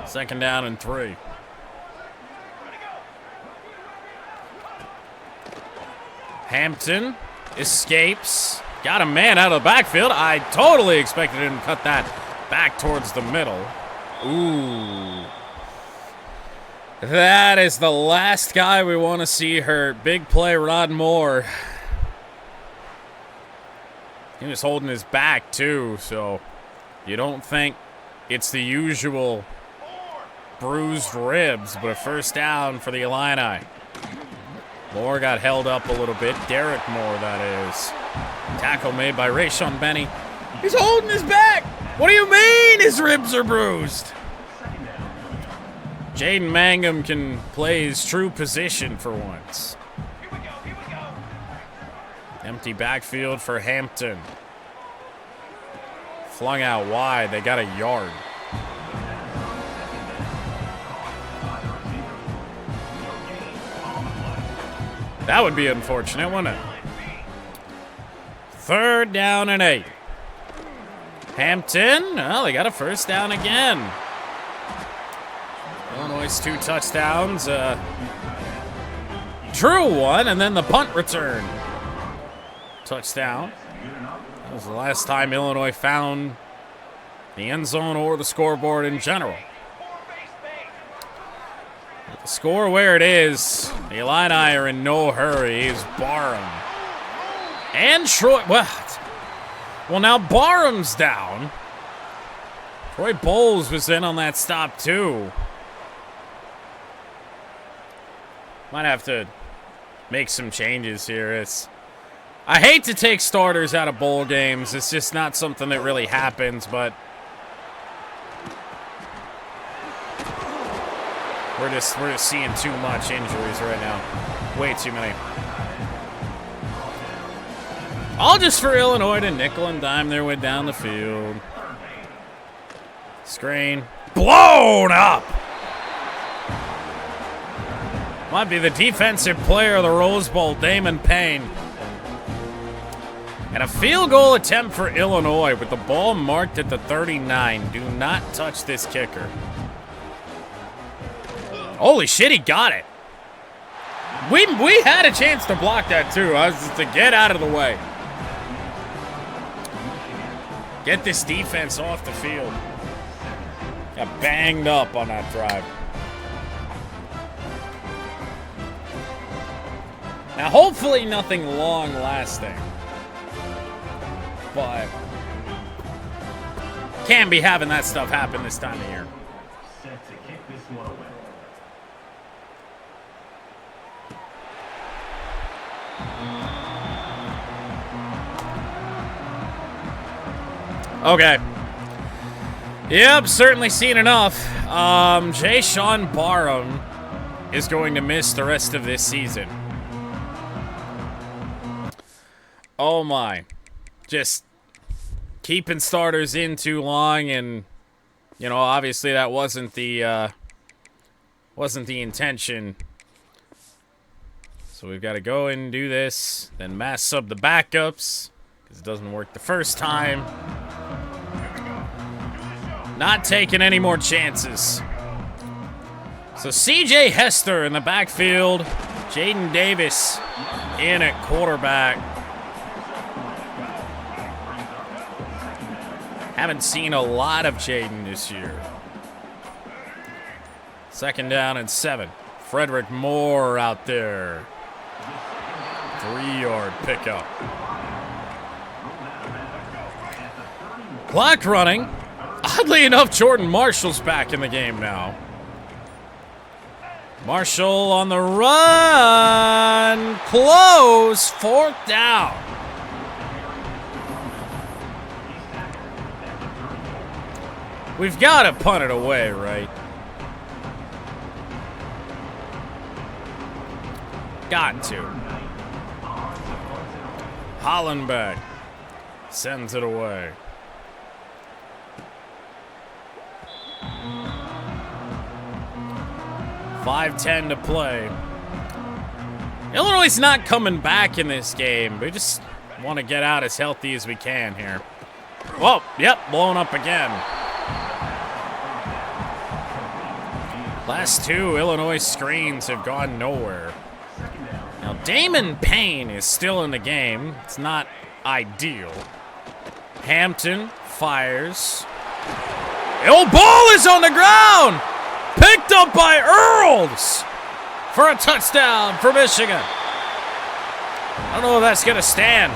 2nd down and 3. Hampton escapes. Got a man out of the backfield. I totally expected him to cut that back towards the middle. Ooh. That is the last guy we want to see hurt. Big play, Rod Moore. He was holding his back, too, so you don't think it's the usual bruised ribs, but a 1st down for the Illini. Moore got held up a little bit. Derek Moore, that is. Tackle made by Rayshon Benny. He's holding his back. What do you mean his ribs are bruised? Jaden Mangum can play his true position for once. Empty backfield for Hampton. Flung out wide. They got a yard. That would be unfortunate, wouldn't it? 3rd down and 8. Hampton, well, they got a 1st down again. Illinois' 2 touchdowns. True one, and then the punt return. Touchdown. That was the last time Illinois found the end zone or the scoreboard in general. With the score where it is, the Illini are in no hurry. He's Barham. And Troy, well, now Barham's down. Troy Bowles was in on that stop, too. Might have to make some changes here. I hate to take starters out of bowl games. It's just not something that really happens, but we're just seeing too much injuries right now. Way too many. All just for Illinois to nickel and dime their way down the field. Screen. Blown up! Might be the defensive player of the Rose Bowl, Damon Payne. And a field goal attempt for Illinois with the ball marked at the 39. Do not touch this kicker. Holy shit, he got it. We had a chance to block that too. I was just to get out of the way. Get this defense off the field. Got banged up on that drive. Now, hopefully nothing long-lasting. But can't be having that stuff happen this time of year. Okay. Yep, certainly seen enough. Jay-Sean Barham is going to miss the rest of this season. Oh my. Just keeping starters in too long, and you know, obviously that wasn't the intention. So we've got to go and do this, then mass sub the backups, because it doesn't work the first time. Not taking any more chances. So C.J. Hester in the backfield. Jaden Davis in at quarterback. Haven't seen a lot of Jaden this year. 2nd down and 7. Frederick Moore out there. 3-yard pickup. Clock running. Oddly enough, Jordan Marshall's back in the game now. Marshall on the run. Close. 4th down. We've got to punt it away, right? Got to. Hollenbeck sends it away. .5:10 to play. Illinois is not coming back in this game. We just want to get out as healthy as we can here. Whoa, yep, blown up again. Last 2 Illinois screens have gone nowhere. Now, Damon Payne is still in the game. It's not ideal. Hampton fires. The old ball is on the ground! Picked up by Earls for a touchdown for Michigan. I don't know if that's going to stand.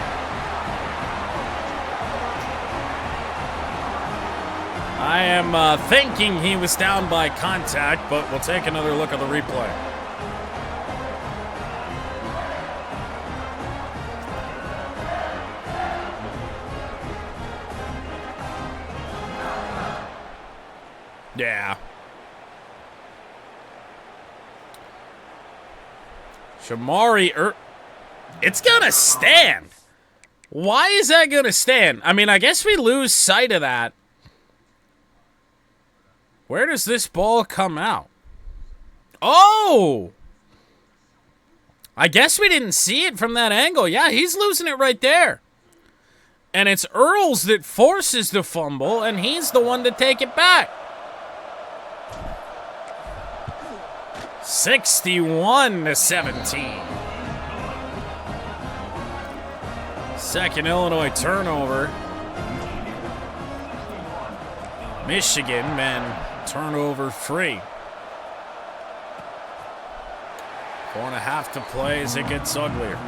I am thinking he was down by contact, but we'll take another look at the replay. Yeah. Shamari it's gonna stand. Why is that gonna stand? I mean, I guess we lose sight of that. Where does this ball come out? Oh! I guess we didn't see it from that angle. Yeah, he's losing it right there. And it's Earls that forces the fumble, and he's the one to take it back. 61-17. Second Illinois turnover. Michigan, man, turnover free. 4.5 to play as it gets uglier.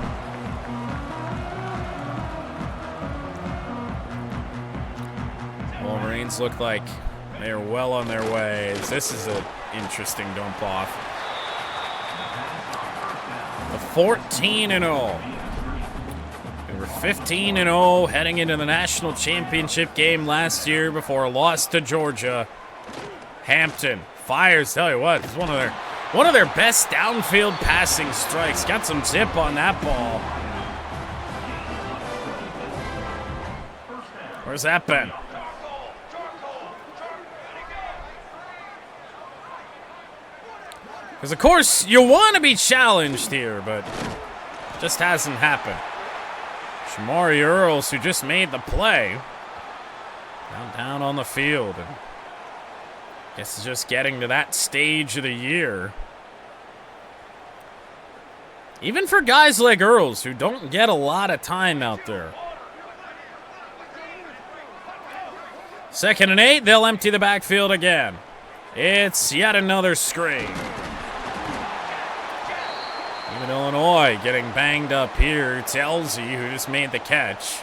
Wolverines look like they are well on their way. This is an interesting dump off. The 14-0. We were 15-0 heading into the national championship game last year before a loss to Georgia. Hampton fires. Tell you what, it's one of their best downfield passing strikes. Got some zip on that ball. Where's that been? Because, of course, you want to be challenged here, but it just hasn't happened. Shamari Earls, who just made the play, down on the field. And I guess it's just getting to that stage of the year. Even for guys like Earls, who don't get a lot of time out there. 2nd and 8, they'll empty the backfield again. It's yet another screen. Even Illinois getting banged up here. It's Elzy who just made the catch.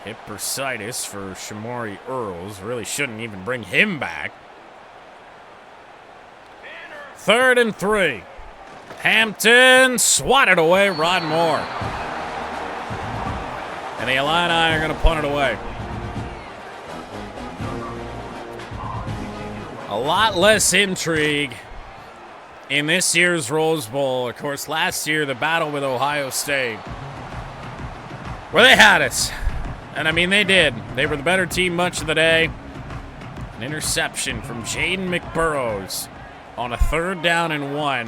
Hip bursitis for Shamari Earls. Really shouldn't even bring him back. 3rd and 3. Hampton swatted away Rod Moore. And the Illini are going to punt it away. A lot less intrigue in this year's Rose Bowl. Of course, last year, the battle with Ohio State, where they had us. And, I mean, they did. They were the better team much of the day. An interception from Jaden McBurrows on a 3rd down and 1,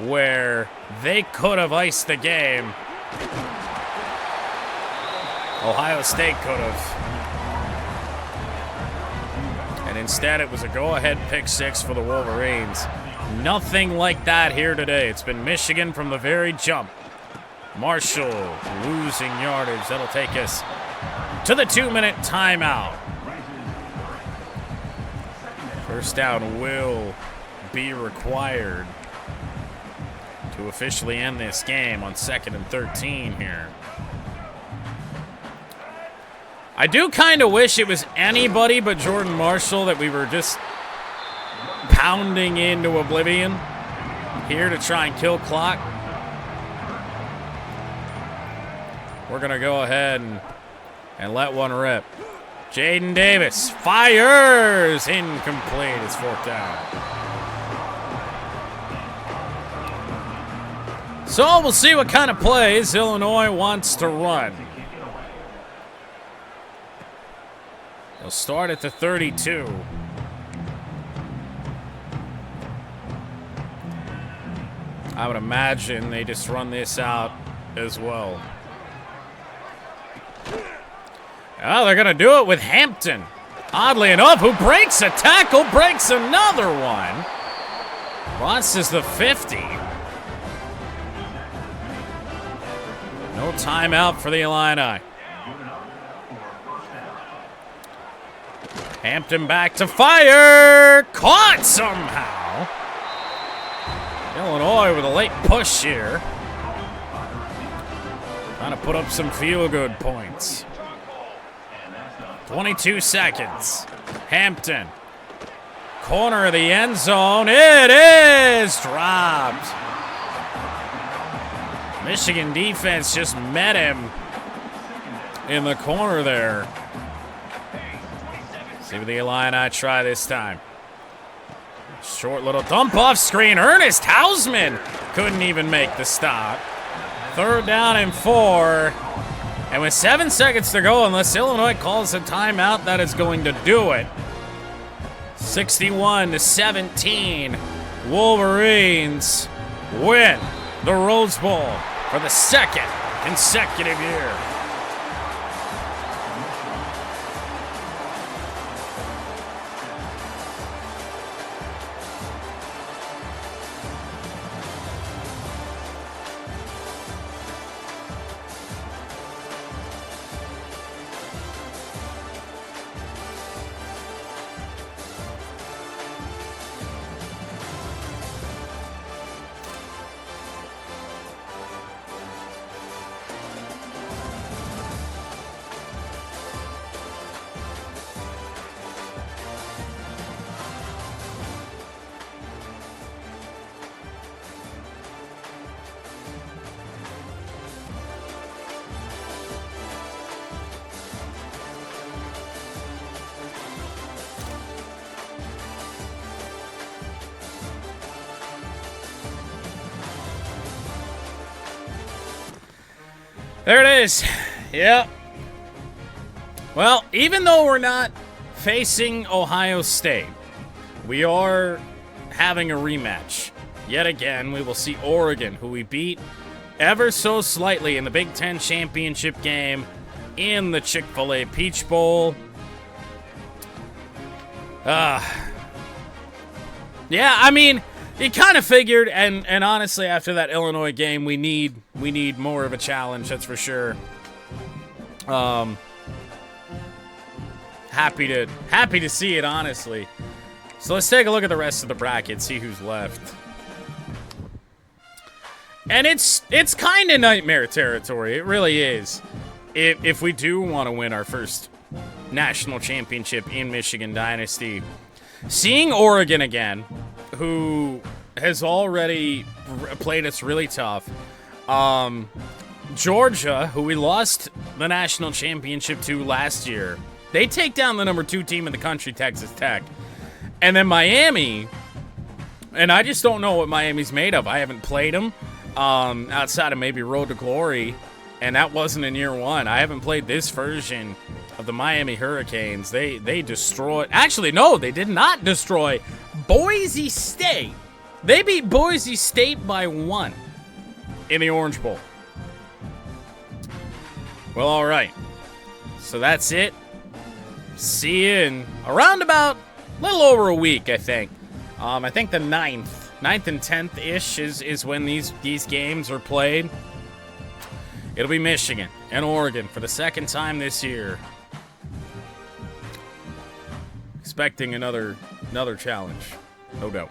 where they could have iced the game. Ohio State could have. And instead, it was a go-ahead pick 6 for the Wolverines. Nothing like that here today. It's been Michigan from the very jump. Marshall losing yardage. That'll take us to the 2-minute timeout. First down will be required to officially end this game on 2nd and 13 here. I do kind of wish it was anybody but Jordan Marshall that we were just pounding into oblivion here to try and kill clock. We're going to go ahead and let one rip. Jaden Davis fires. Incomplete. It's 4th down. So we'll see what kind of plays Illinois wants to run. They'll start at the 32. I would imagine they just run this out as well. Oh, they're going to do it with Hampton. Oddly enough, who breaks a tackle, breaks another one. Crosses the 50. No timeout for the Illini. Hampton back to fire. Caught somehow. Illinois with a late push here. Trying to put up some feel-good points. 22 seconds. Hampton. Corner of the end zone. It is dropped. Michigan defense just met him in the corner there. See what the Illini try this time. Short little dump off screen. Ernest Hausman couldn't even make the stop. 3rd down and 4. And with 7 seconds to go, unless Illinois calls a timeout, that is going to do it. 61-17. Wolverines win the Rose Bowl for the 2nd consecutive year. There it is. Yep. Well, even though we're not facing Ohio State, we are having a rematch. Yet again, we will see Oregon, who we beat ever so slightly in the Big Ten championship game in the Chick-fil-A Peach Bowl. Yeah, I mean, you kind of figured, and honestly, after that Illinois game, we need more of a challenge. That's for sure. Happy to see it, honestly. So let's take a look at the rest of the bracket, see who's left. And it's kind of nightmare territory. It really is. If we do want to win our first national championship in Michigan Dynasty, seeing Oregon again, who has already played us really tough. Georgia, who we lost the national championship to last year, they take down the #2 team in the country, Texas Tech. And then Miami, and I just don't know what Miami's made of. I haven't played them outside of maybe Road to Glory, and that wasn't in year one. I haven't played this version of the Miami Hurricanes. They destroyed. Actually, no, they did not destroy Boise State. They beat Boise State by 1 in the Orange Bowl. Well, all right. So that's it. See you in around about a little over a week, I think. I think the 9th and 10th-ish is when these games are played. It'll be Michigan and Oregon for the second time this year. Expecting another challenge, no doubt.